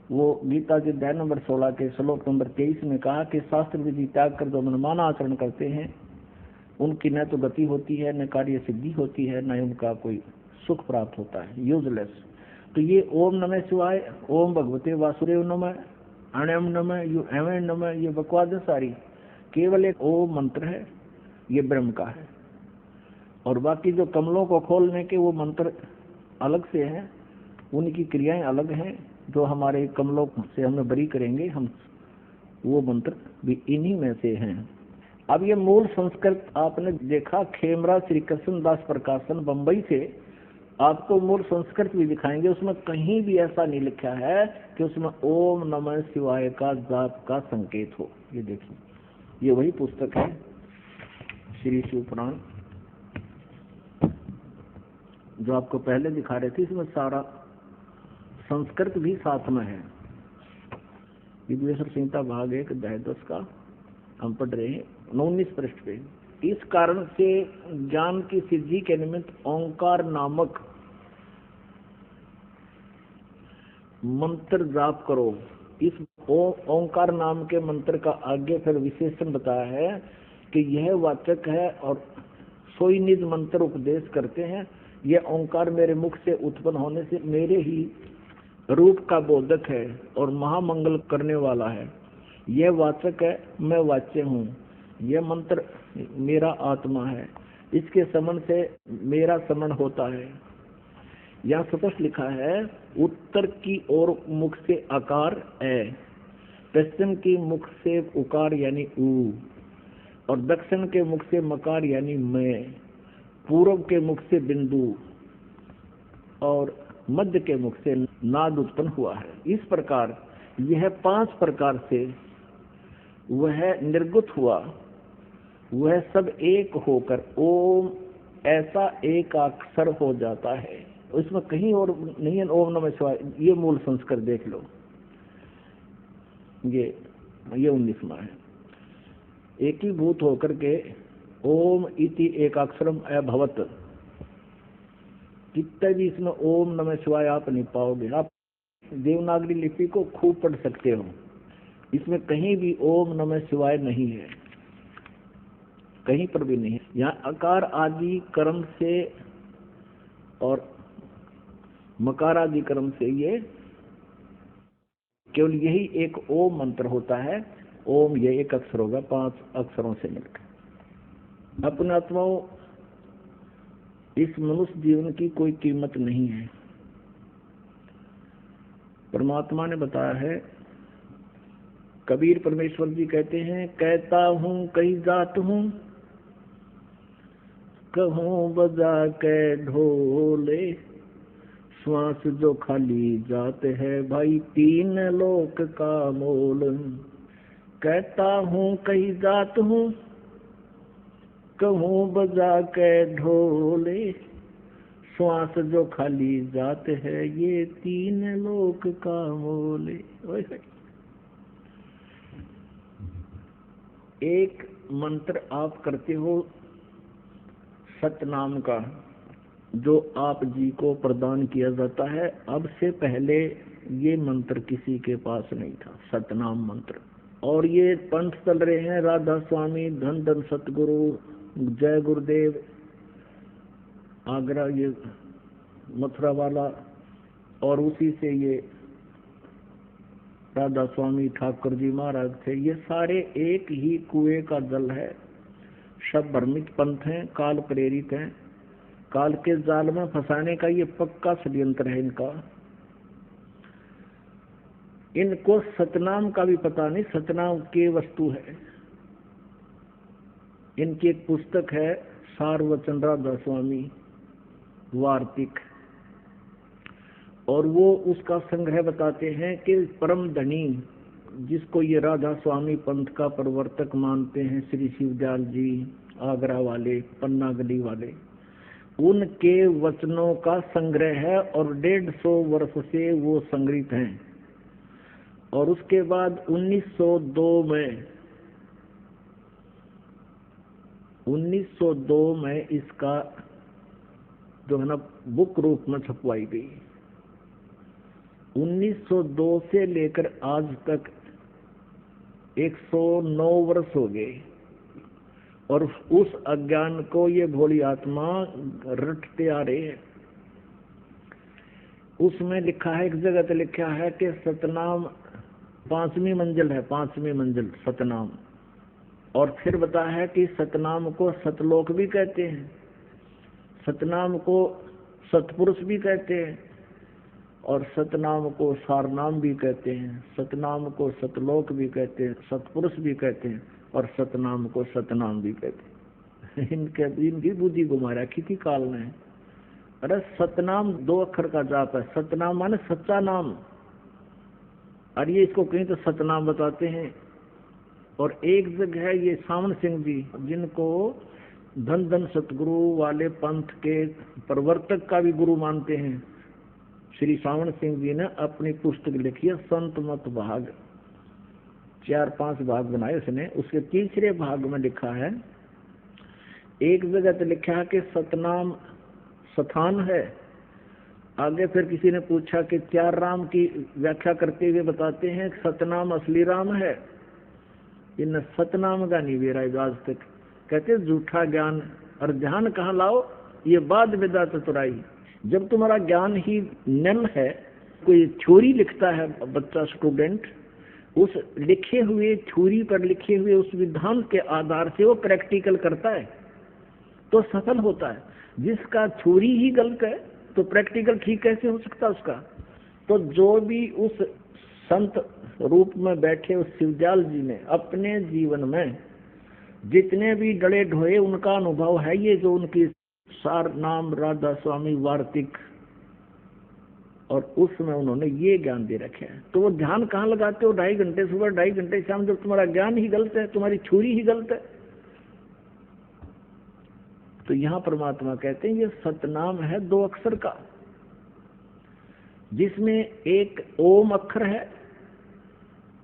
वो गीता के अध्याय नंबर 16 के श्लोक नंबर 23 में कहा कि शास्त्र विधि त्याग कर जो मनमाना आचरण करते हैं उनकी न तो गति होती है, न कार्य सिद्धि होती है, न उनका कोई सुख प्राप्त होता है, यूजलेस। तो ये ओम नमः शिवाय, ओम भगवते वासुदेव नमः, अण्यम नमः, यू एवं नमः, ये बकवाद सारी केवल एक ओम मंत्र है, ये ब्रह्म का है। और बाकी जो कमलों को खोलने के वो मंत्र अलग से हैं, उनकी क्रियाएं अलग हैं, जो हमारे कमलों से हमें बरी करेंगे, हम वो मंत्र भी इन्हीं में से हैं। अब ये मूल संस्कृत आपने देखा, खेमरा श्री कृष्ण दास प्रकाशन बंबई से आपको मूल संस्कृत भी दिखाएंगे, उसमें कहीं भी ऐसा नहीं लिखा है कि उसमें ओम नमः शिवाय का जाप का संकेत हो। ये देखिए, ये वही पुस्तक है श्री शिव पुराण जो आपको पहले दिखा रहे थे, इसमें सारा संस्कृत भी साथ में है। विद्वेश्वर संहिता भाग 1 अध्याय 10 का हम पढ़ रहे हैं 19 पृष्ठ पे। इस कारण से ज्ञान की सिद्धि के निमित्त ओंकार नामक मंत्र जाप करो। इस ओंकार नाम के मंत्र का आगे फिर विशेषण बताया है कि यह वाचक है और सोई निज मंत्र उपदेश करते हैं। यह ओंकार मेरे मुख से उत्पन्न होने से मेरे ही रूप का बोधक है और महामंगल करने वाला है। यह वाचक है, मैं वाच्य हूँ। यह मंत्र मेरा आत्मा है, इसके समन से मेरा समन होता है। यहाँ स्पष्ट लिखा है, उत्तर की ओर मुख से आकार ए, पश्चिम की मुख से उकार यानी ऊ, और दक्षिण के मुख से मकार यानी मैं, पूर्व के मुख से बिंदु और मध्य के मुख से नाद उत्पन्न हुआ है। इस प्रकार यह 5 प्रकार से वह निर्गुत हुआ, वह सब एक होकर ओम ऐसा एक अक्षर हो जाता है। इसमें कहीं और नहीं है ओम नमः शिवाय। ये मूल संस्कृत देख लो, ये 19वां है। एकीभूत होकर के ओम इति एक अक्षरम अभवत। कितने भी इसमें ओम नमः शिवाय आप नहीं पाओगे। आप देवनागरी लिपि को खूब पढ़ सकते हो, इसमें कहीं भी ओम नमः शिवाय नहीं है, कहीं पर भी नहीं है। यहाँ अकार आदि कर्म से और मकार आदि कर्म से ये केवल यही एक ओम मंत्र होता है। ओम ये एक अक्षर होगा 5 अक्षरों से मिलकर। अपने आत्माओं, इस मनुष्य जीवन की कोई कीमत नहीं है। परमात्मा ने बताया है, कबीर परमेश्वर जी कहते हैं, कहता हूँ कई जात हूँ, कहूँ बजा के ढोले, श्वास जो खाली जाते है भाई 3 लोक का मोल। कहता हूँ कई जात हूँ, कहूँ बजा के ढोले, श्वास जो खाली जाते है ये 3 लोक का मोले। एक मंत्र आप करते हो सतनाम का, जो आप जी को प्रदान किया जाता है। अब से पहले ये मंत्र किसी के पास नहीं था, सतनाम मंत्र। और ये पंथ चल रहे हैं, राधा स्वामी, धन धन सतगुरु, जय गुरुदेव, आगरा ये मथुरा वाला, और उसी से ये राधा स्वामी ठाकुर जी महाराज थे। ये सारे एक ही कुएं का जल है, सब भ्रमित पंथ हैं, काल प्रेरित हैं। काल के जाल में फंसाने का ये पक्का षड्यंत्र है इनका। इनको सतनाम का भी पता नहीं, सतनाम की वस्तु है। इनकी एक पुस्तक है सारवचन राधा स्वामी वार्तिक, और वो उसका संग्रह बताते हैं कि परम धनी, जिसको ये राधा स्वामी पंथ का प्रवर्तक मानते हैं, श्री शिवदयाल जी आगरा वाले, पन्ना गली वाले, उनके वचनों का संग्रह है और 150 वर्ष से वो संग्रहित हैं। और उसके बाद 1902 में इसका जो है ना बुक रूप में छपवाई गई। 1902 से लेकर आज तक 109 वर्ष हो गए, और उस अज्ञान को ये भोली आत्मा रटते आ रहे हैं। उसमें लिखा है, एक जगह पे लिखा है कि सतनाम 5वीं मंजिल है, 5वीं मंजिल सतनाम। और फिर बताया है कि सतनाम को सतलोक भी कहते हैं। सतनाम को सतपुरुष भी कहते हैं और सतनाम को सारनाम भी कहते हैं, सतनाम को सतलोक भी कहते हैं, सतपुरुष भी कहते हैं और सतनाम को सतनाम भी कहते हैं। इनकी बुद्धि घुमा रखी थी काल ने। अरे सतनाम 2 अक्षर का जाप है, सतनाम माने सच्चा नाम, और ये इसको कहीं तो सतनाम बताते हैं। और एक जगह है ये सावन सिंह जी, जिनको धन धन सतगुरु वाले पंथ के प्रवर्तक का भी गुरु मानते हैं, श्री सावन सिंह जी ने अपनी पुस्तक लिखी है संत मत भाग, 4-5 भाग बनाए उसने। उसके तीसरे भाग में लिखा है, एक जगह तो लिखा है कि सतनाम स्थान है। आगे फिर किसी ने पूछा कि 4 राम की व्याख्या करते हुए बताते हैं सतनाम असली राम है। इन सतनाम का नहीं वेरा आज तक। कहते झूठा ज्ञान और ध्यान कहाँ लाओ, ये बाद विदा चतुराई। जब तुम्हारा ज्ञान ही निल है, कोई थ्योरी लिखता है बच्चा स्टूडेंट, उस लिखे हुए थ्योरी पर लिखे हुए उस विधान के आधार से वो प्रैक्टिकल करता है तो सफल होता है। जिसका थ्योरी ही गलत है तो प्रैक्टिकल ठीक कैसे हो सकता उसका। तो जो भी उस संत रूप में बैठे उस शिवजाल जी ने अपने जीवन में जितने भी डले ढोए उनका अनुभव है, ये जो उनकी सार नाम राधा स्वामी वार्तिक, और उसमें उन्होंने ये ज्ञान दे रखे हैं। तो वो ध्यान कहाँ लगाते हो, 2.5 घंटे सुबह 2.5 घंटे शाम, जब तुम्हारा ज्ञान ही गलत है, तुम्हारी छुरी ही गलत है। तो यहाँ परमात्मा कहते हैं ये सतनाम है 2 अक्षर का, जिसमें एक ओम अक्षर है,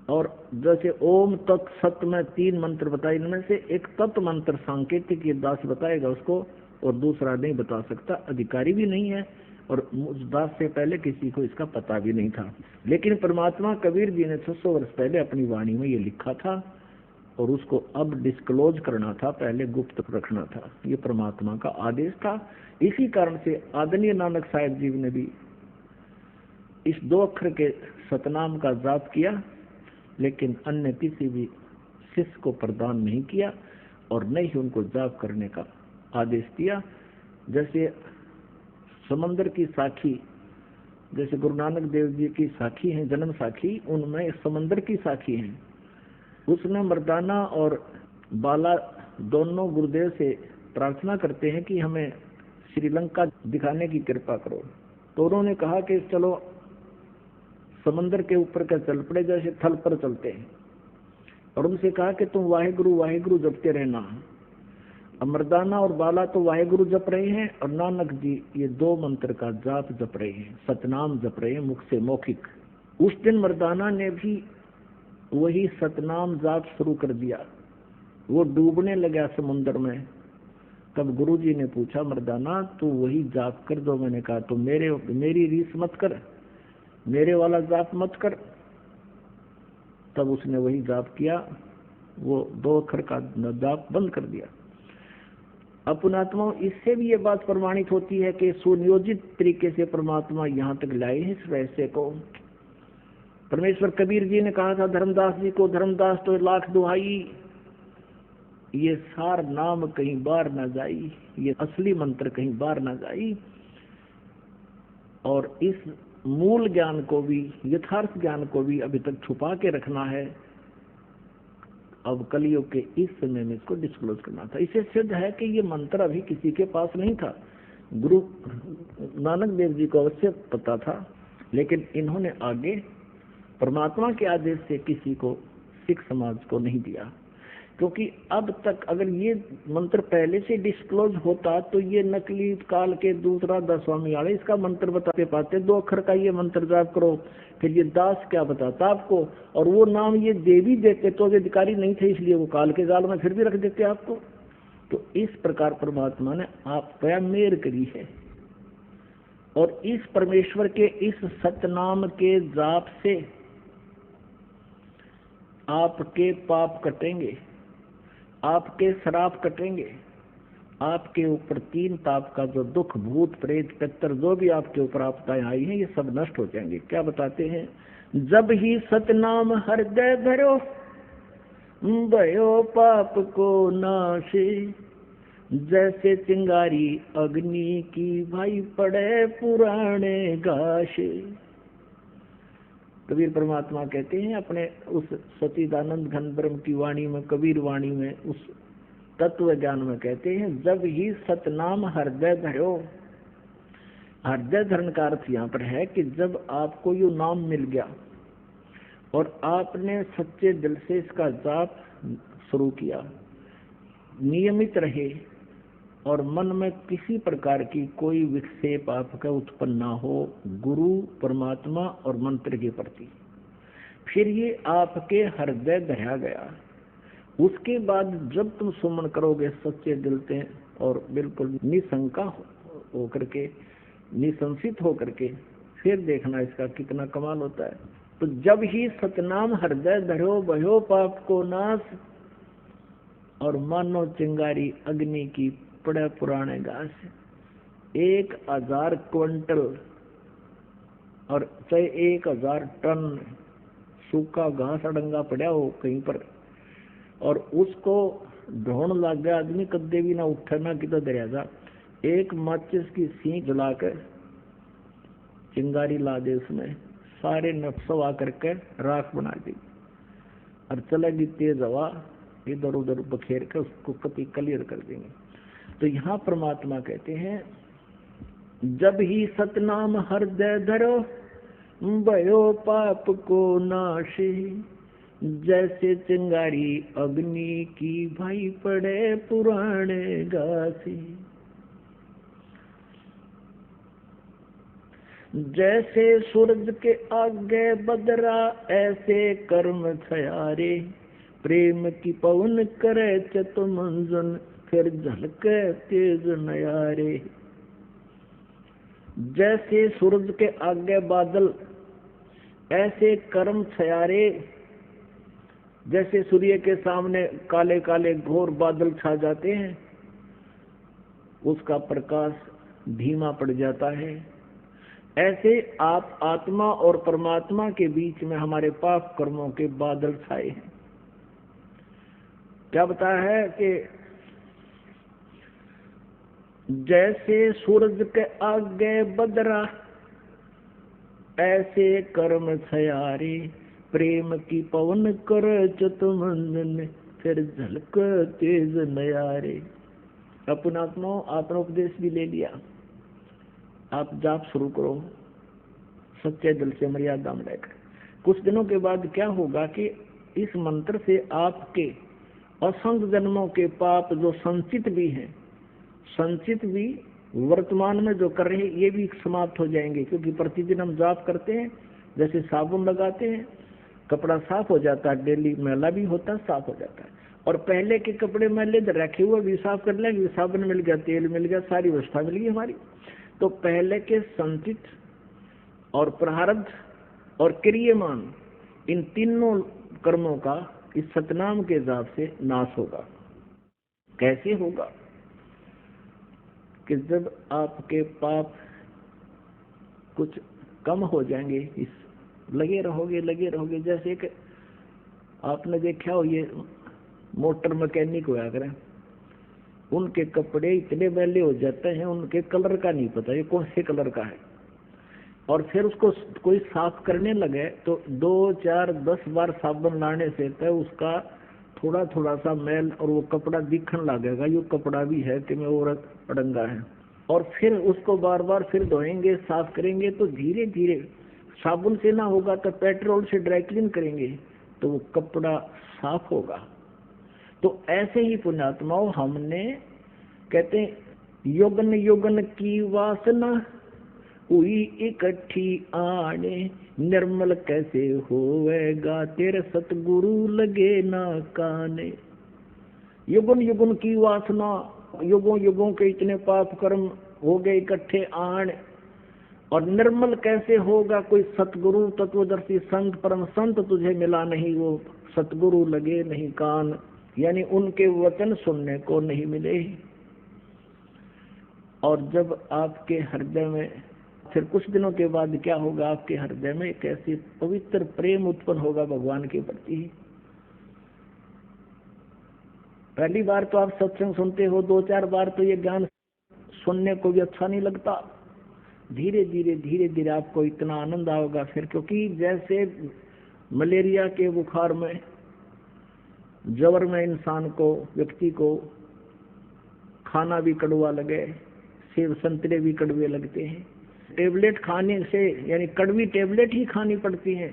और जैसे ओम तत् सत में 3 मंत्र बताए, इनमें से एक तत् मंत्र सांकेतिक ये दास बताएगा उसको, और दूसरा नहीं बता सकता, अधिकारी भी नहीं है, और उस दास से पहले किसी को इसका पता भी नहीं था। लेकिन परमात्मा कबीर जी ने 600 वर्ष पहले अपनी वाणी में ये लिखा था, और उसको अब डिस्क्लोज करना था, पहले गुप्त रखना था। ये परमात्मा का आदेश था। इसी कारण से आदरणीय नानक साहिब जी ने भी इस 2 अक्षर के सतनाम का जाप किया, लेकिन अन्य किसी भी शिष्य को प्रदान नहीं किया, और न ही उनको जाप करने का आदेश दिया। जैसे समंदर की साखी, जैसे गुरु नानक देव जी की साखी है जन्म साखी, उनमें समंदर की साखी है। उसमें मर्दाना और बाला दोनों गुरुदेव से प्रार्थना करते हैं कि हमें श्रीलंका दिखाने की कृपा करो। तो उन्होंने कहा कि चलो समंदर के ऊपर का चल पड़े, जैसे थल पर चलते हैं, और उनसे कहा कि तुम वाहेगुरु वाहेगुरु जपते रहना। मर्दाना और बाला तो वाहेगुरु जप रहे हैं, और नानक जी ये 2 मंत्र का जाप जप रहे हैं, सतनाम जप रहे हैं मुख से मौखिक। उस दिन मर्दाना ने भी वही सतनाम जाप शुरू कर दिया। वो डूबने लगा समुद्र में। तब गुरुजी ने पूछा, मर्दाना तू वही जाप कर दो। मैंने कहा तो मेरी रीस मत कर, मेरे वाला जाप मत कर। तब उसने वही जाप किया, वो 2 अक्षर का जाप बंद कर दिया। अपनात्मा इससे भी ये बात प्रमाणित होती है कि सुनियोजित तरीके से परमात्मा यहाँ तक लाए हैं इस रहस्य को। परमेश्वर कबीर जी ने कहा था धर्मदास जी को, धर्मदास तो 1,00,000 दुहाई, ये सार नाम कहीं बार न जाई, ये असली मंत्र कहीं बार न जाई। और इस मूल ज्ञान को भी, यथार्थ ज्ञान को भी अभी तक छुपा के रखना है। अब कलियुग के इस समय में इसको डिस्क्लोज करना था। इसे सिद्ध है कि ये मंत्र अभी किसी के पास नहीं था। गुरु नानक देव जी को अवश्य पता था, लेकिन इन्होंने आगे परमात्मा के आदेश से किसी को, सिख समाज को नहीं दिया। क्योंकि अब तक अगर ये मंत्र पहले से डिस्क्लोज होता तो ये नकली काल के दूसरा दस्वामी वाले इसका मंत्र बताते पाते, 2 अक्षर का ये मंत्र जाप करो, फिर ये दास क्या बताता आपको। और वो नाम ये देवी देते तो अधिकारी नहीं थे, इसलिए वो काल के जाल में फिर भी रख देते आपको। तो इस प्रकार परमात्मा ने आप पर मेहर करी है, और इस परमेश्वर के इस सतनाम के जाप से आपके पाप कटेंगे, आपके श्राप कटेंगे, आपके ऊपर 3 ताप का जो दुख, भूत प्रेत पितर जो भी आपके ऊपर आपदाएं आई हैं, ये सब नष्ट हो जाएंगे। क्या बताते हैं, जब ही सतनाम हृदय धरो भयो पाप को नाशे, जैसे चिंगारी अग्नि की भाई पड़े पुराने घास। कबीर परमात्मा कहते हैं अपने उस सच्चिदानंद घन ब्रह्म की वाणी में, कबीर वाणी में, उस तत्व ज्ञान में कहते हैं, जब ही सतनाम हृदय धरो। हृदय धरण का अर्थ यहाँ पर है कि जब आपको यो नाम मिल गया और आपने सच्चे दिल से इसका जाप शुरू किया, नियमित रहे और मन में किसी प्रकार की कोई विक्षेप आपका उत्पन्न ना हो गुरु, परमात्मा और मंत्र के प्रति, फिर ये आपके हृदय धरा गया। उसके बाद जब तुम सुमन करोगे सच्चे दिल से और बिल्कुल निशंका हो करके, निसंशित हो करके, फिर देखना इसका कितना कमाल होता है। तो जब ही सतनाम हृदय धरो भयो पाप को नाश, और मानो चिंगारी अग्नि की पड़े पुराने घास। 1000 क्विंटल और चाहे 1000 टन सूखा घास अडंगा पड़ा हो कहीं पर, और उसको ढोण लग गया आदमी, कदे भी ना उठे ना कितना दरिया जा, एक माचिस की सींच जलाकर चिंगारी ला दे, उसमें सारे नफसवा करके राख बना दी और चलेगी तेज हवा, इधर उधर बखेर कर उसको कति क्लियर कर देंगे। तो यहाँ परमात्मा कहते हैं, जब ही सतनाम हृदय धरो भयो पाप को नाशी, जैसे चिंगारी अग्नि की भाई पड़े पुराने घासी। जैसे सूरज के आगे बदरा ऐसे कर्म छयारे, प्रेम की पवन करे चतुमंजन फिर झलके तेज नयारे। जैसे सूरज के आगे बादल ऐसे कर्म छयारे, जैसे सूर्य के सामने काले काले घोर बादल छा जाते हैं, उसका प्रकाश धीमा पड़ जाता है, ऐसे आप आत्मा और परमात्मा के बीच में हमारे पाप कर्मों के बादल छाए हैं। क्या बताया है कि जैसे सूरज के आगे बदरा ऐसे कर्म छयारे, प्रेम की पवन कर चतुमंजन फिर झलक तेज नयारे। अपन आत्मा आपने उपदेश भी ले लिया, आप जाप शुरू करो सच्चे दिल से मर्यादा में रहकर। कुछ दिनों के बाद क्या होगा कि इस मंत्र से आपके असंख्य जन्मों के पाप जो संचित भी हैं, संचित भी वर्तमान में जो कर रहे हैं, ये भी समाप्त हो जाएंगे। क्योंकि प्रतिदिन हम जाप करते हैं, जैसे साबुन लगाते हैं कपड़ा साफ हो जाता है, डेली मैला भी होता है साफ हो जाता है, और पहले के कपड़े मैले रखे हुए भी साफ कर लेंगे, साबुन मिल गया, तेल मिल गया, सारी व्यवस्था मिल गई हमारी। तो पहले के संचित और प्रारब्ध और क्रियमान इन तीनों कर्मों का इस सतनाम के जाप से नाश होगा। कैसे होगा कि जब आपके पाप कुछ कम हो जाएंगे, इस लगे रहोगे। जैसे कि आपने देखा हो ये मोटर मैकेनिक होया करें, उनके कपड़े इतने मैले हो जाते हैं, उनके कलर का नहीं पता ये कौन से कलर का है, और फिर उसको कोई साफ करने लगे तो 2, 4, 10 बार साबुन लाने से तो उसका थोड़ा थोड़ा सा मैल और वो कपड़ा दिखने लगेगा, ये कपड़ा भी है कि मैं और अड़ंगा है। और फिर उसको बार बार फिर धोएंगे, साफ करेंगे, तो धीरे धीरे साबुन से ना होगा तो पेट्रोल से ड्राई क्लीन करेंगे तो वो कपड़ा साफ होगा। तो ऐसे ही पुण्यात्माओं, हमने कहते हैं योगन योगन की वासना हुई इकट्ठी आने, निर्मल कैसे होवेगा तेरे सतगुरु लगे ना काने। युगन युगन की वासना, युगों युगों के इतने पाप कर्म हो गए इकट्ठे आन, और निर्मल कैसे होगा कोई सतगुरु तत्वदर्शी संत परम संत तुझे मिला नहीं, वो सतगुरु लगे नहीं कान, यानी उनके वचन सुनने को नहीं मिले। और जब आपके हृदय में फिर कुछ दिनों के बाद क्या होगा, आपके हृदय में एक ऐसी पवित्र प्रेम उत्पन्न होगा भगवान के प्रति, पहली बार तो आप सत्संग सुनते हो, 2-4 बार तो ये ज्ञान सुनने को भी अच्छा नहीं लगता। धीरे धीरे आपको इतना आनंद आएगा फिर, क्योंकि जैसे मलेरिया के बुखार में, जवर में इंसान को, व्यक्ति को खाना भी कड़वा लगे, सेब संतरे भी कड़वे लगते हैं, टेबलेट खाने से, यानी कड़वी टेबलेट ही खानी पड़ती है।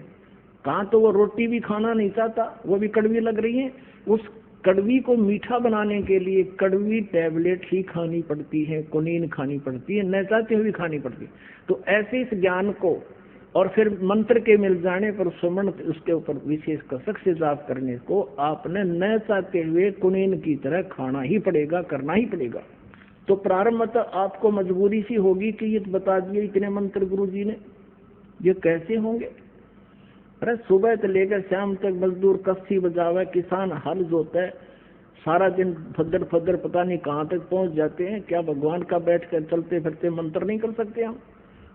कहाँ तो वो रोटी भी खाना नहीं चाहता, वो भी कड़वी लग रही है। उस कड़वी को मीठा बनाने के लिए कड़वी टेबलेट ही खानी पड़ती है, कुनीन खानी पड़ती है, न चाहते हुए खानी पड़ती है। तो ऐसे इस ज्ञान को, और फिर मंत्र के मिल जाने पर सुमन उसके ऊपर विशेष कसक से जाप करने को आपने न चाहते हुए कुनीन की तरह खाना ही पड़ेगा, करना ही पड़ेगा। तो प्रारंभ में तो आपको मजबूरी सी होगी कि ये बता दिए इतने मंत्र गुरु जी ने, ये कैसे होंगे। अरे सुबह से लेकर शाम तक मजदूर कस्सी बजावे, किसान हल जोता है, सारा दिन फद्दर फद्दर पता नहीं कहाँ तक पहुंच जाते हैं। क्या भगवान का बैठ कर चलते फिरते मंत्र नहीं कर सकते हम?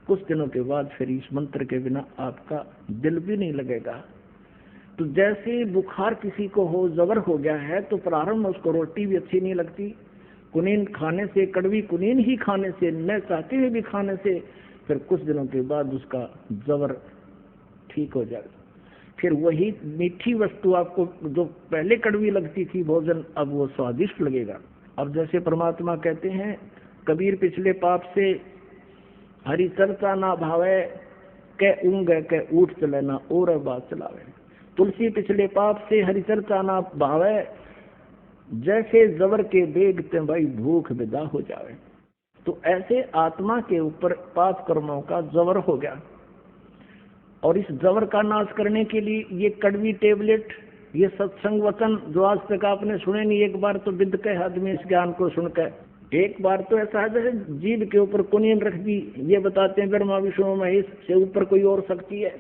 कुछ दिनों के बाद फिर इस मंत्र के बिना आपका दिल भी नहीं लगेगा। तो जैसे बुखार किसी को हो, जबर हो गया है, तो प्रारंभ में उसको रोटी भी अच्छी नहीं लगती, कुनीन खाने से, कड़वी कुनीन ही खाने से, न चाहते हुए भी खाने से, फिर कुछ दिनों के बाद उसका जबर ठीक हो जाएगा। फिर वही मीठी वस्तु आपको जो पहले कड़वी लगती थी भोजन, अब वो स्वादिष्ट लगेगा। अब जैसे परमात्मा कहते हैं, कबीर पिछले पाप से हरि चर्चा ना भावे, कै ऊँग कै ऊठ चले ना और बात चलावे। तुलसी पिछले पाप से हरि चर्चा ना भावे, जैसे जबर के बेग ते भाई भूख विदा हो जावे। तो ऐसे आत्मा के ऊपर पाप कर्मों का जबर हो गया, और इस जबर का नाश करने के लिए ये कड़वी टेबलेट, ये सत्संग वचन जो आज तक आपने सुने नहीं, एक बार तो विद के आदमी इस ज्ञान को सुनकर, एक बार तो ऐसा है जैसे जीभ के ऊपर कुनीन रख दी, ये बताते हैं ब्रह्मा विष्णु महेश से ऊपर कोई और शक्ति है,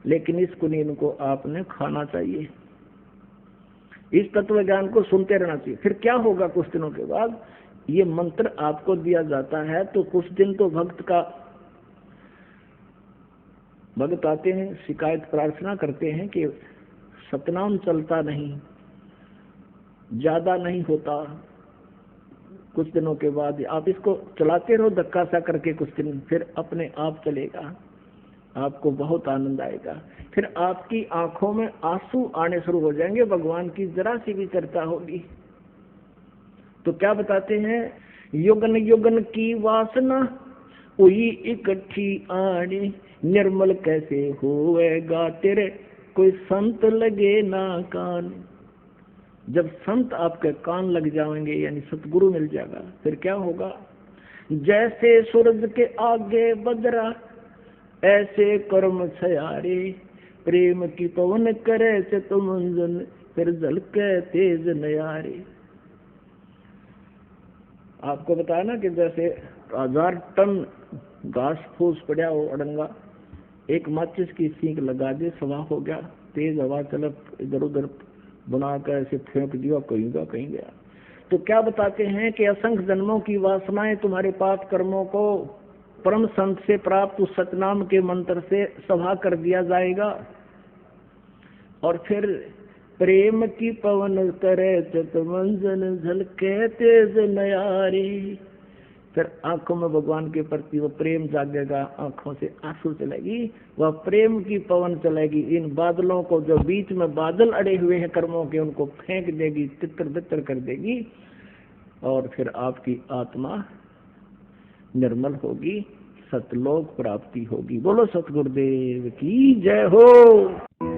लेकिन इस कुनीन को आपने खाना चाहिए, इस तत्व ज्ञान को सुनते रहना चाहिए। फिर क्या होगा, कुछ दिनों के बाद ये मंत्र आपको दिया जाता है, तो कुछ दिन तो भक्त आते हैं, शिकायत प्रार्थना करते हैं कि सतनाम चलता नहीं, ज्यादा नहीं होता। कुछ दिनों के बाद आप इसको चलाते रहो धक्का सा करके, कुछ दिन फिर अपने आप चलेगा, आपको बहुत आनंद आएगा। फिर आपकी आंखों में आंसू आने शुरू हो जाएंगे, भगवान की जरा सी भी चर्चा होगी। तो क्या बताते हैं, युगन युगन की वासना हुई इकट्ठी आनी, निर्मल कैसे होएगा तेरे कोई संत लगे ना कान। जब संत आपके कान लग जाएंगे, यानी सतगुरु मिल जाएगा, फिर क्या होगा, जैसे सूरज के आगे बदरा ऐसे कर्म छयारे, प्रेम की पवन करे से तुम मंजन, फिर झलके तेज नयारे। आपको बताया ना कि जैसे 1000 टन घास फूस पड़ा हो अड़ंगा, एक माचिस की सींक लगा दे, सवा हो गया, तेज हवा चलक इधर उधर बना कर ऐसे फेंक दिया, कहीं गया। तो क्या बताते हैं कि असंख्य जन्मों की वासनाएं तुम्हारे पाप कर्मों को परम संत से प्राप्त उस सतनाम के मंत्र से सभा कर दिया जाएगा, और फिर प्रेम की पवन करे चितमंजन झलके तेज नयारे। फिर आंखों में भगवान के प्रति वो प्रेम जागेगा, आंखों से आंसू चलेगी, वह प्रेम की पवन चलेगी। इन बादलों को, जो बीच में बादल अड़े हुए हैं कर्मों के, उनको फेंक देगी, तितर बितर कर देगी, और फिर आपकी आत्मा निर्मल होगी, सतलोक प्राप्ति होगी। बोलो सतगुरुदेव की जय हो।